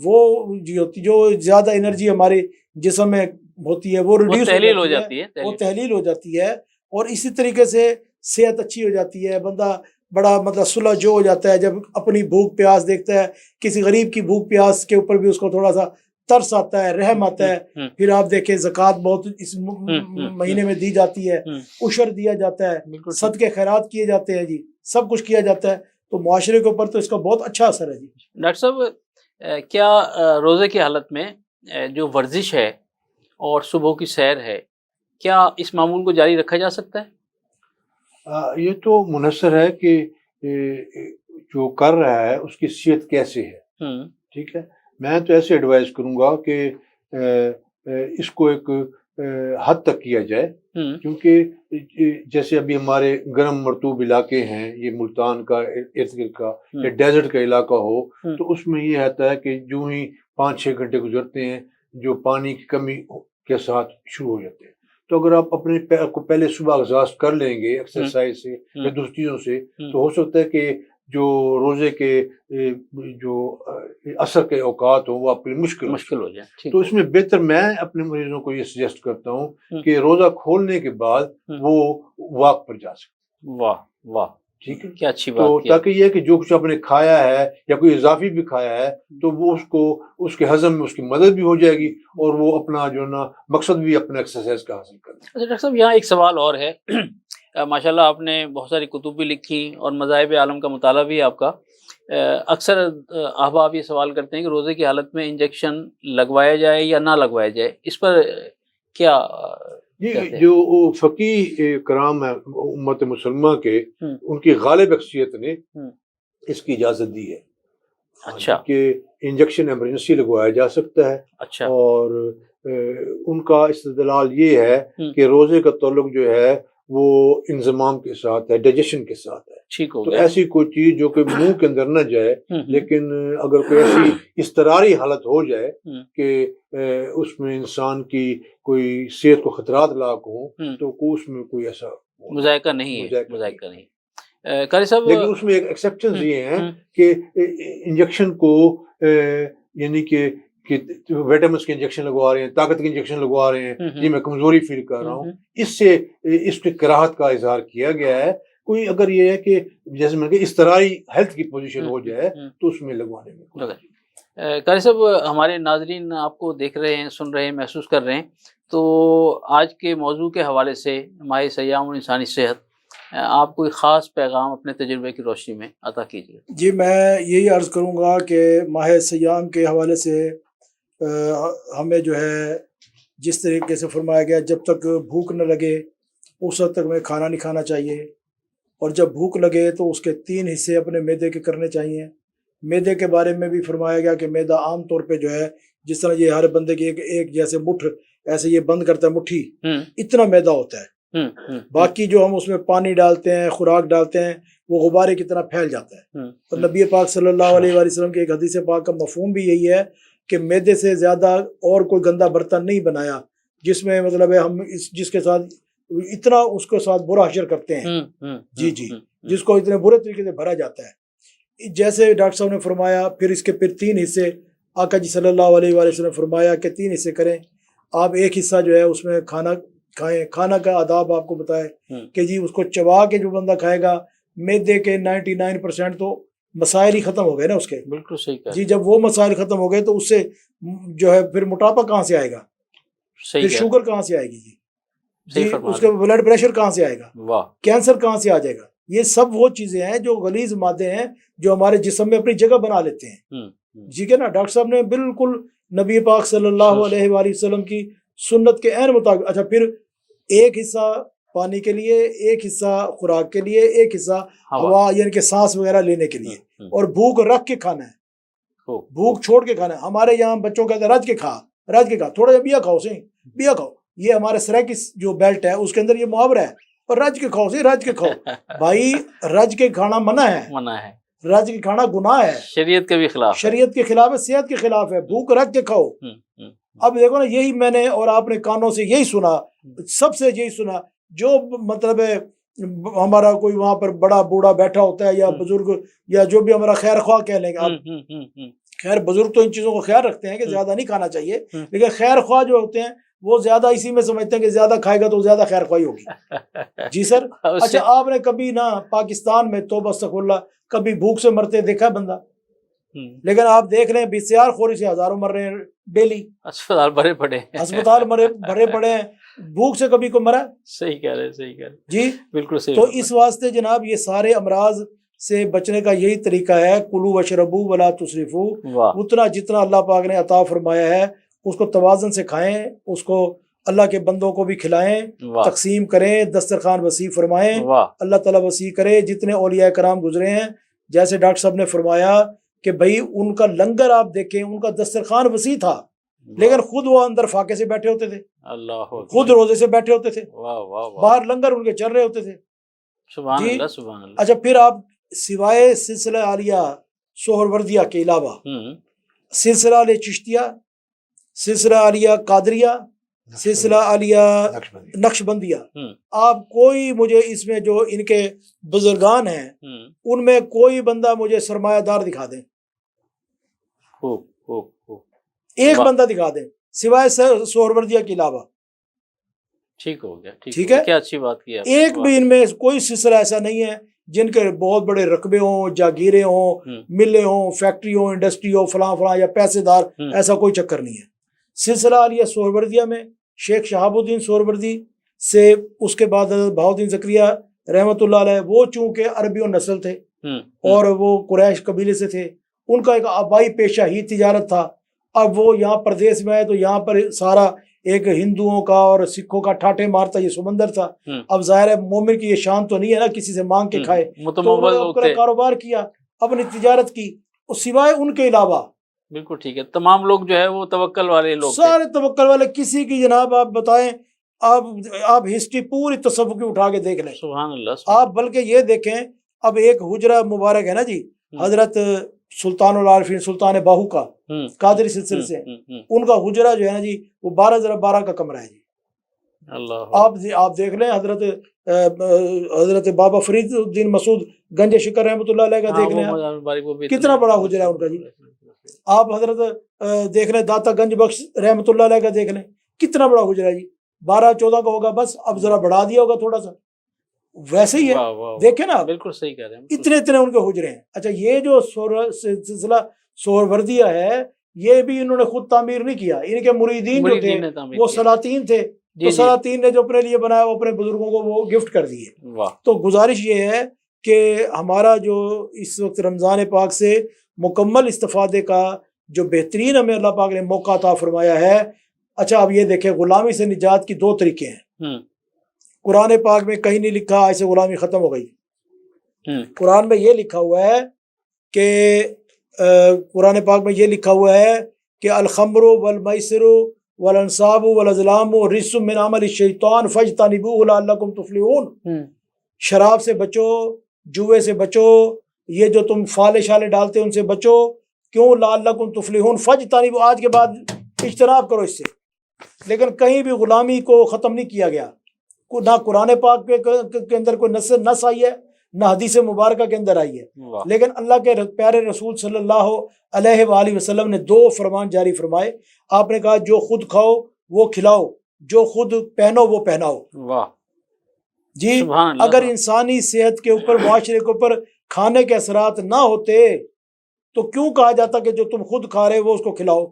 [SPEAKER 4] وہ جو زیادہ انرجی ہمارے جسم میں ہوتی ہے وہ ریڈیوس
[SPEAKER 3] تحلیل ہو جاتی ہے،
[SPEAKER 4] وہ تحلیل ہو جاتی ہے اور اسی طریقے سے صحت اچھی ہو جاتی ہے. بندہ بڑا مطلب صلح جو ہو جاتا ہے جب اپنی بھوک پیاس دیکھتا ہے، کسی غریب کی بھوک پیاس کے اوپر بھی اس کو تھوڑا سا ترس آتا ہے، رحم آتا ہے. پھر آپ دیکھیں زکوٰۃ بہت اس مہینے میں دی جاتی ہے، عشر دیا جاتا ہے، صدقے خیرات کیے جاتے ہیں، جی سب کچھ کیا جاتا ہے. تو معاشرے کے اوپر تو اس کا بہت اچھا اثر ہے. جی
[SPEAKER 3] ڈاکٹر صاحب، کیا روزے کی حالت میں جو ورزش ہے اور صبح کی سیر ہے کیا اس معمول کو جاری رکھا جا سکتا ہے؟
[SPEAKER 5] یہ تو منحصر ہے کہ جو کر رہا ہے اس کی صحت کیسے ہے. ٹھیک ہے، میں تو ایسے ایڈوائز کروں گا کہ اس کو ایک حد تک کیا جائے، کیونکہ جیسے ابھی ہمارے گرم مرطوب علاقے ہیں، یہ ملتان کا ارد گرد کا یا ڈیزرٹ کا علاقہ ہو، تو اس میں یہ رہتا ہے کہ جو ہی 5-6 گھنٹے گزرتے ہیں جو پانی کی کمی کے ساتھ شروع ہو جاتے ہیں. تو اگر آپ اپنے کو پہلے صبح اغزاس کر لیں گے ایکسرسائز سے یا دوسری چیزوں سے، تو ہو سکتا ہے کہ جو روزے کے جو اثر کے اوقات ہوں وہ آپ کے لیے مشکل
[SPEAKER 3] ہو جائے.
[SPEAKER 5] تو اس میں بہتر میں اپنے مریضوں کو یہ سجیسٹ کرتا ہوں کہ روزہ کھولنے کے بعد وہ واک پر جا سکتے.
[SPEAKER 3] واہ واہ،
[SPEAKER 5] ٹھیک ہے،
[SPEAKER 3] کیا اچھی
[SPEAKER 5] تو
[SPEAKER 3] بات کی.
[SPEAKER 5] تاکہ یہ کہ جو کچھ آپ نے کھایا ہے یا کوئی اضافی بھی کھایا ہے تو وہ اس کے ہضم میں اس کی مدد بھی ہو جائے گی، اور وہ اپنا جو نا مقصد بھی اپنا ایکسرسائز کا حاصل کرے.
[SPEAKER 3] اچھا ڈاکٹر صاحب، یہاں ایک سوال اور ہے. ماشاءاللہ آپ نے بہت ساری کتب بھی لکھی اور مذاہب عالم کا مطالعہ بھی ہے آپ کا. اکثر احباب یہ سوال کرتے ہیں کہ روزے کی حالت میں انجیکشن لگوایا جائے یا نہ لگوایا جائے، اس پر کیا
[SPEAKER 5] جی، جو فقی کرام ہے امت مسلمہ کے، ان کی غالب اکثریت نے اس کی اجازت دی ہے.
[SPEAKER 3] اچھا،
[SPEAKER 5] کہ انجیکشن ایمرجنسی لگوایا جا سکتا ہے.
[SPEAKER 3] اچھا،
[SPEAKER 5] اور ان کا استدلال یہ ہے کہ روزے کا تعلق جو ہے وہ انضمام کے ساتھ ہے، ڈائجیشن کے ساتھ ہے.
[SPEAKER 3] ٹھیک ہو
[SPEAKER 5] تو
[SPEAKER 3] گیا.
[SPEAKER 5] ایسی کوئی چیز جو کہ منہ کے اندر نہ جائے، لیکن اگر کوئی ایسی اضطراری حالت ہو جائے کہ اس میں انسان کی کوئی صحت کو خطرات لاحق ہوں، تو اس میں کوئی ایسا
[SPEAKER 3] مذائقہ نہیں ہے. مذائقہ نہیں. قاری صاحب،
[SPEAKER 5] لیکن اس میں ایک ایکسیپشنز یہ ہیں کہ انجیکشن کو یعنی کہ ویٹامنس کے انجیکشن لگوا رہے ہیں، طاقت کے انجیکشن لگوا رہے ہیں، یہ میں کمزوری فیل کر رہا ہوں، اس سے اس کی کراہت کا اظہار کیا گیا ہے. کوئی اگر یہ ہے کہ جیسے میں کہ اضطراری ہیلتھ کی پوزیشن ہو جائے تو اس میں لگوانے میں.
[SPEAKER 3] قاری صاحب، ہمارے ناظرین آپ کو دیکھ رہے ہیں، سن رہے ہیں، محسوس کر رہے ہیں، تو آج کے موضوع کے حوالے سے ماہ سیام اور انسانی صحت، آپ کوئی خاص پیغام اپنے تجربے کی روشنی میں عطا کیجیے.
[SPEAKER 4] جی، میں یہی عرض کروں گا کہ ماہ سیام کے حوالے سے ہمیں جو ہے جس طریقے سے فرمایا گیا جب تک بھوک نہ لگے اس وقت تک ہمیں کھانا نہیں کھانا چاہیے، اور جب بھوک لگے تو اس کے 3 حصے اپنے معدے کے کرنے چاہیے. معدے کے بارے میں بھی فرمایا گیا کہ معدہ عام طور پہ جو ہے جس طرح یہ ہر بندے کی ایک جیسے مٹھ ایسے یہ بند کرتا ہے مٹھی، اتنا معدہ ہوتا ہے. باقی جو ہم اس میں پانی ڈالتے ہیں، خوراک ڈالتے ہیں، وہ غبارے کی طرح پھیل جاتا ہے. اور نبی پاک صلی اللہ علیہ وآلہ وسلم کی ایک حدیث پاک کا مفہوم بھی یہی ہے کہ معدے سے زیادہ اور کوئی گندا برتن نہیں بنایا جس میں مطلب ہے ہم جس کے ساتھ اتنا اس کے ساتھ برا حشر کرتے ہیں. جی جی، جس کو اتنے برے طریقے سے بھرا جاتا ہے. جیسے ڈاکٹر صاحب نے فرمایا پھر اس کے 3 حصے آقا جی صلی اللہ علیہ وآلہ وسلم فرمایا کہ 3 حصے کریں. آپ ایک حصہ جو ہے اس میں کھانا کھائیں. کھانا کا آداب آپ کو بتائے کہ جی اس کو چبا کے جو بندہ کھائے گا معدے کے 99% تو مسائل ہی ختم ہو گئے نا اس کے.
[SPEAKER 3] بالکل صحیح کہا.
[SPEAKER 4] جی، جب وہ مسائل ختم ہو گئے تو اس سے جو ہے پھر موٹاپا کہاں سے آئے گا، پھر شوگر کہاں سے آئے گی، جی اس کا بلڈ پریشر کہاں سے آئے گا، کینسر کہاں سے آ جائے گا. یہ سب وہ چیزیں ہیں جو غلیظ مادے ہیں جو ہمارے جسم میں اپنی جگہ بنا لیتے ہیں. ٹھیک ہے نا. ڈاکٹر صاحب نے بالکل نبی پاک صلی اللہ علیہ وآلہ وسلم کی سنت کے عین مطابق، اچھا پھر ایک حصہ پانی کے لیے، ایک حصہ خوراک کے لیے، ایک حصہ ہوا یعنی کہ سانس وغیرہ لینے کے لیے، اور بھوک رکھ کے کھانا ہے، بھوک چھوڑ کے کھانا ہے. ہمارے یہاں بچوں کہتے ہیں رج کے کھا تھوڑا جا بیا کھاؤ صحیح، بیا کھاؤ. یہ ہمارے سرائکی جو بیلٹ ہے اس کے اندر یہ محاورہ ہے، اور رج کے کھاؤ صحیح، رج کے کھاؤ. بھائی رج کے کھانا منع ہے، رج کے کھانا گناہ ہے،
[SPEAKER 3] شریعت کے بھی خلاف،
[SPEAKER 4] شریعت کے خلاف ہے، صحت کے خلاف ہے. بھوک رکھ کے کھاؤ. اب دیکھو نا، یہی میں نے اور آپ نے کانوں سے یہی سنا، سب سے یہی سنا. جو مطلب ہے ہمارا کوئی وہاں پر بڑا بوڑھا بیٹھا ہوتا ہے یا بزرگ یا جو بھی ہمارا خیر خواہ کہہ لیں گے آپ، خیر بزرگ تو ان چیزوں کو خیال رکھتے ہیں کہ زیادہ نہیں کھانا چاہیے، لیکن خیر خواہ جو ہوتے ہیں وہ زیادہ اسی میں سمجھتے ہیں کہ زیادہ کھائے گا تو زیادہ خیر خواہی ہوگی. جی سر. اچھا آپ نے کبھی نہ پاکستان میں توبہ استغفر اللہ کبھی بھوک سے مرتے دیکھا بندہ؟ لیکن آپ دیکھ رہے ہیں بسیار خوری سے ہزاروں مر رہے ہیں ڈیلی،
[SPEAKER 3] اسپتال بھرے پڑے،
[SPEAKER 4] اسپتال بھرے پڑے ہیں. بھوک سے کبھی کو مرا؟
[SPEAKER 3] صحیح کہہ رہے، صحیح کہہ رہے.
[SPEAKER 4] جی
[SPEAKER 3] بالکل صحیح.
[SPEAKER 4] تو اس واسطے جناب یہ سارے امراض سے بچنے کا یہی طریقہ ہے، کلو وشربو ولا تسرفو. اتنا جتنا اللہ پاک نے عطا فرمایا ہے اس کو توازن سے کھائیں، اس کو اللہ کے بندوں کو بھی کھلائیں،
[SPEAKER 3] واہ
[SPEAKER 4] تقسیم کریں، دسترخوان وسیع فرمائیں،
[SPEAKER 3] واہ
[SPEAKER 4] اللہ تعالیٰ وسیع کرے۔ جتنے اولیاء کرام گزرے ہیں، جیسے ڈاکٹر صاحب نے فرمایا کہ بھائی ان کا لنگر آپ دیکھیں، ان کا دسترخوان وسیع تھا، لیکن خود وہ اندر فاقے سے بیٹھے ہوتے تھے،
[SPEAKER 3] اللہ اکبر،
[SPEAKER 4] خود روزے سے بیٹھے ہوتے تھے،
[SPEAKER 3] واہ واہ واہ،
[SPEAKER 4] باہر لنگر ان کے چل رہے ہوتے تھے۔
[SPEAKER 3] سبحان
[SPEAKER 4] جی۔
[SPEAKER 3] اللہ سبحان اللہ۔
[SPEAKER 4] اچھا، پھر آپ سوائے سلسلہ عالیہ سہروردیہ کے علاوہ سلسلہ عالیہ چشتیہ، سلسلہ عالیہ قادریہ، سلسلہ عالیہ
[SPEAKER 5] نقشبندی۔
[SPEAKER 4] نقشبندیہ، آپ کوئی مجھے اس میں جو ان کے بزرگان ہیں ان میں کوئی بندہ مجھے سرمایہ دار دکھا دیں،
[SPEAKER 3] خوب خوب خوب،
[SPEAKER 4] ایک
[SPEAKER 3] واہ۔
[SPEAKER 4] بندہ دکھا دیں سوائے سہروردیہ کے علاوہ۔
[SPEAKER 3] ٹھیک ہو گیا،
[SPEAKER 4] ٹھیک ہے،
[SPEAKER 3] کیا اچھی بات کی آپ نے،
[SPEAKER 4] ایک
[SPEAKER 3] واہ۔
[SPEAKER 4] بھی ان میں کوئی سلسلہ ایسا نہیں ہے جن کے بہت بڑے رقبے ہوں، جاگیریں ہوں، ملیں ہوں، فیکٹری ہوں، انڈسٹری ہو، فلاں فلاں یا پیسے دار، ایسا کوئی چکر نہیں ہے۔ سلسلہ عالیہ سہروردیہ میں شیخ شہاب الدین سہروردی سے، اس کے بعد بہاؤالدین زکریا رحمۃ اللہ علیہ، وہ چونکہ عربی نسل تھے اور وہ قریش قبیلے سے تھے، ان کا ایک آبائی پیشہ ہی تجارت تھا۔ اب وہ یہاں پردیس میں آئے تو یہاں پر سارا ایک ہندوؤں کا اور سکھوں کا ٹھاٹے مارتا یہ سمندر تھا۔ اب ظاہر ہے مومن کی یہ شان تو نہیں ہے نا کسی سے مانگ کے کھائے، تو انہوں
[SPEAKER 3] متمول
[SPEAKER 4] نے
[SPEAKER 3] لوگ
[SPEAKER 4] اپنا
[SPEAKER 3] تھے،
[SPEAKER 4] کاروبار کیا، اپنی تجارت کی، اور سوائے ان کے علاوہ
[SPEAKER 3] بالکل ٹھیک ہے، تمام لوگ جو ہے وہ توکل والے لوگ تھے۔
[SPEAKER 4] سارے توکل والے، کسی کی جناب آپ بتائیں، آپ ہسٹری پوری تصوف کی اٹھا کے دیکھ لیں
[SPEAKER 3] سبحان اللہ سبحان
[SPEAKER 4] آپ، بلکہ یہ دیکھیں اب ایک حجرہ مبارک ہے نا جی، حضرت سلطان العارفین سلطان باہو کا، قادری سلسلے سے، ان کا حجرہ جو ہے نا جی وہ 12x12 کا کمرہ ہے جی۔
[SPEAKER 3] اللہ
[SPEAKER 4] آپ دیکھ لیں حضرت بابا فرید الدین مسعود گنج شکر رحمۃ اللہ علیہ کا دیکھ لیں، کتنا بڑا حجرہ ہے ان کا جی۔ آپ حضرت دیکھ لیں داتا گنج بخش رحمۃ اللہ علیہ کا دیکھ لیں، کتنا بڑا حجرہ ہے جی، 12-14 کا ہوگا، بس اب ذرا بڑھا دیا ہوگا تھوڑا سا، ویسے ہی ہے، دیکھیں نا
[SPEAKER 3] بالکل صحیح کہہ رہے ہیں،
[SPEAKER 4] اتنے ان کے حجرے ہیں۔ اچھا، یہ جو سلسلہ سہروردیہ ہے یہ بھی انہوں نے خود تعمیر نہیں کیا، ان کے مریدین جو تھے وہ سلاطین تھے، تو سلاطین نے جو اپنے لیے بنایا وہ اپنے بزرگوں کو وہ گفٹ کر دیے۔ تو گزارش یہ ہے کہ ہمارا جو اس وقت رمضان پاک سے مکمل استفادے کا جو بہترین ہمیں اللہ پاک نے موقع عطا فرمایا ہے۔ اچھا، اب یہ دیکھیں، غلامی سے نجات کی 2 طریقے ہیں۔ قرآن پاک میں کہیں نہیں لکھا ایسے غلامی ختم ہو گئی، قرآن میں یہ لکھا ہوا ہے کہ قرآن پاک میں یہ لکھا ہوا ہے کہ الخمر والمیسر والانصاب والازلام رجس من عمل الشیطان فاجتنبوه لعلکم تفلحون، شراب سے بچو، جوئے سے بچو، یہ جو تم فالے شالے ڈالتے ان سے بچو، کیوں؟ لعلکم تفلحون، فاجتنبوه، آج کے بعد اجتناب کرو اس سے۔ لیکن کہیں بھی غلامی کو ختم نہیں کیا گیا، نہ قرآن پاک کے اندر کوئی نص آئی ہے، نہ حدیث مبارکہ کے اندر آئی ہے، لیکن اللہ کے پیارے رسول صلی اللہ علیہ وآلہ وسلم نے 2 فرمان جاری فرمائے۔ آپ نے کہا جو خود کھاؤ وہ کھلاؤ، جو خود پہنو وہ پہناؤ۔ جی، اگر انسانی صحت کے اوپر، معاشرے کے اوپر کھانے کے اثرات نہ ہوتے تو کیوں کہا جاتا کہ جو تم خود کھا رہے وہ اس کو کھلاؤ؟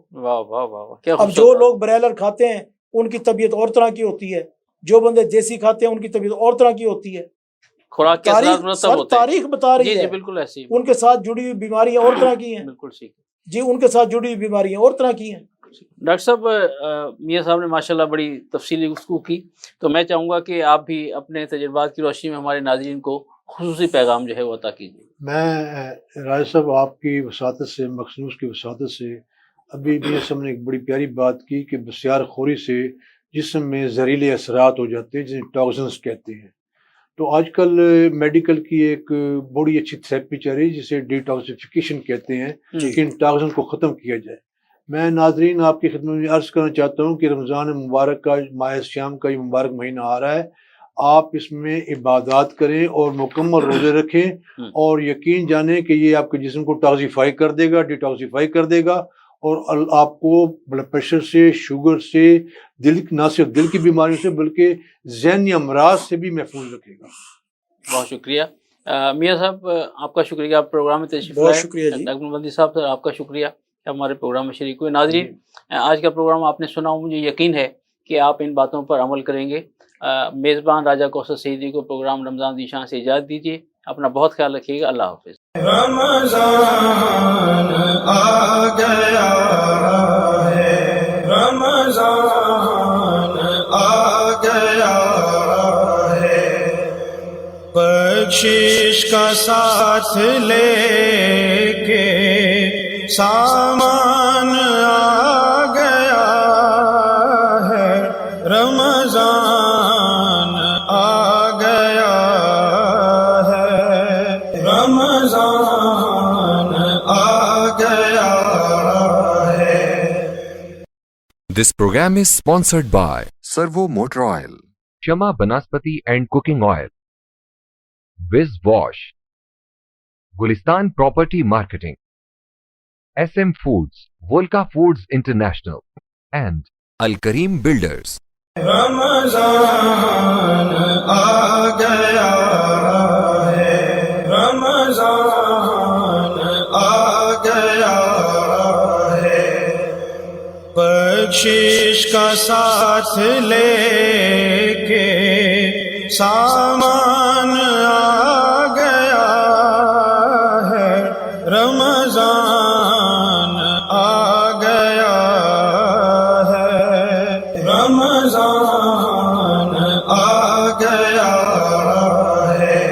[SPEAKER 4] اب جو لوگ بریلر کھاتے ہیں ان کی طبیعت اور طرح کی ہوتی ہے، جو بندے دیسی کھاتے ہیں ان کی طبیعت اور طرح کی ہوتی ہے،
[SPEAKER 3] خوراک کے اثرات مرتب ہوتے ہیں،
[SPEAKER 4] تاریخ بتا رہی ہے،
[SPEAKER 3] بالکل ایسی،
[SPEAKER 4] ان کے ساتھ جڑی ہوئی بیماریاں اور طرح کی ہیں،
[SPEAKER 3] بالکل ٹھیک
[SPEAKER 4] جی، ان کے ساتھ جڑی ہوئی بیماریاں اور طرح کی ہیں۔
[SPEAKER 3] ڈاکٹر صاحب، میاں صاحب نے ماشاءاللہ بڑی تفصیلی گفتگو کی، تو میں چاہوں گا کہ آپ بھی اپنے تجربات کی روشنی میں ہمارے ناظرین کو خصوصی پیغام جو ہے وہ عطا کیجیے۔
[SPEAKER 5] میں راجہ صاحب آپ کی وساطت سے، مخصوص کی وساطت سے، ابھی میاں صاحب نے ایک بڑی پیاری بات کی کہ بسیار خوری سے جسم میں زہریلے اثرات ہو جاتے ہیں جنہیں ٹاکسنس کہتے ہیں۔ تو آج کل میڈیکل کی ایک بڑی اچھی تھراپی چل رہی ہے جسے ڈیٹاکسیفیکیشن کہتے ہیں، کہ ان ٹاکسن کو ختم کیا جائے۔ میں ناظرین آپ کی خدمت میں عرض کرنا چاہتا ہوں کہ رمضان مبارک کا، ماہ شام کا یہ مبارک مہینہ آ رہا ہے، آپ اس میں عبادات کریں اور مکمل روزے رکھیں، اور یقین جانیں کہ یہ آپ کے جسم کو ٹاکسیفائی کر دے گا، ڈیٹاکسیفائی کر دے گا، اور آپ کو بلڈ پریشر سے، شوگر سے، نہ صرف دل کی بیماریوں سے بلکہ ذہنی امراض سے بھی محفوظ رکھے گا۔
[SPEAKER 3] بہت شکریہ میاں صاحب، آپ کا شکریہ، آپ پروگرام میں تشریف لائے۔
[SPEAKER 4] بہت شکریہ جی۔
[SPEAKER 3] اکمل بندی صاحب سر، آپ کا شکریہ کہ ہمارے پروگرام میں شریک ہوئے۔ ناظرین، آج کا پروگرام آپ نے سنا، مجھے یقین ہے کہ آپ ان باتوں پر عمل کریں گے۔ میزبان راجہ کوثر سعیدی کو پروگرام رمضان ذی شان سے اجازت دیجیے، اپنا بہت خیال رکھیے گا، اللہ حافظ۔
[SPEAKER 1] رمضان آ گیا ہے، رمضان بخشش کا ساتھ لے کے سامان آ گیا ہے، رمضان آ گیا ہے، رمضان آ گیا ہے۔
[SPEAKER 2] This program is sponsored by Servo Motor Oil, Shama Banaspati and Cooking Oil, Viz Wash, Gulistan Property Marketing, SM Foods, Volca Foods International, and Al Kareem Builders.
[SPEAKER 1] رمضان آ گیا ہے، رمضان آ گیا ہے، بخشش کا ساتھ لے کے سامان آ گیا ہے، رمضان آ گیا ہے، رمضان آ گیا ہے۔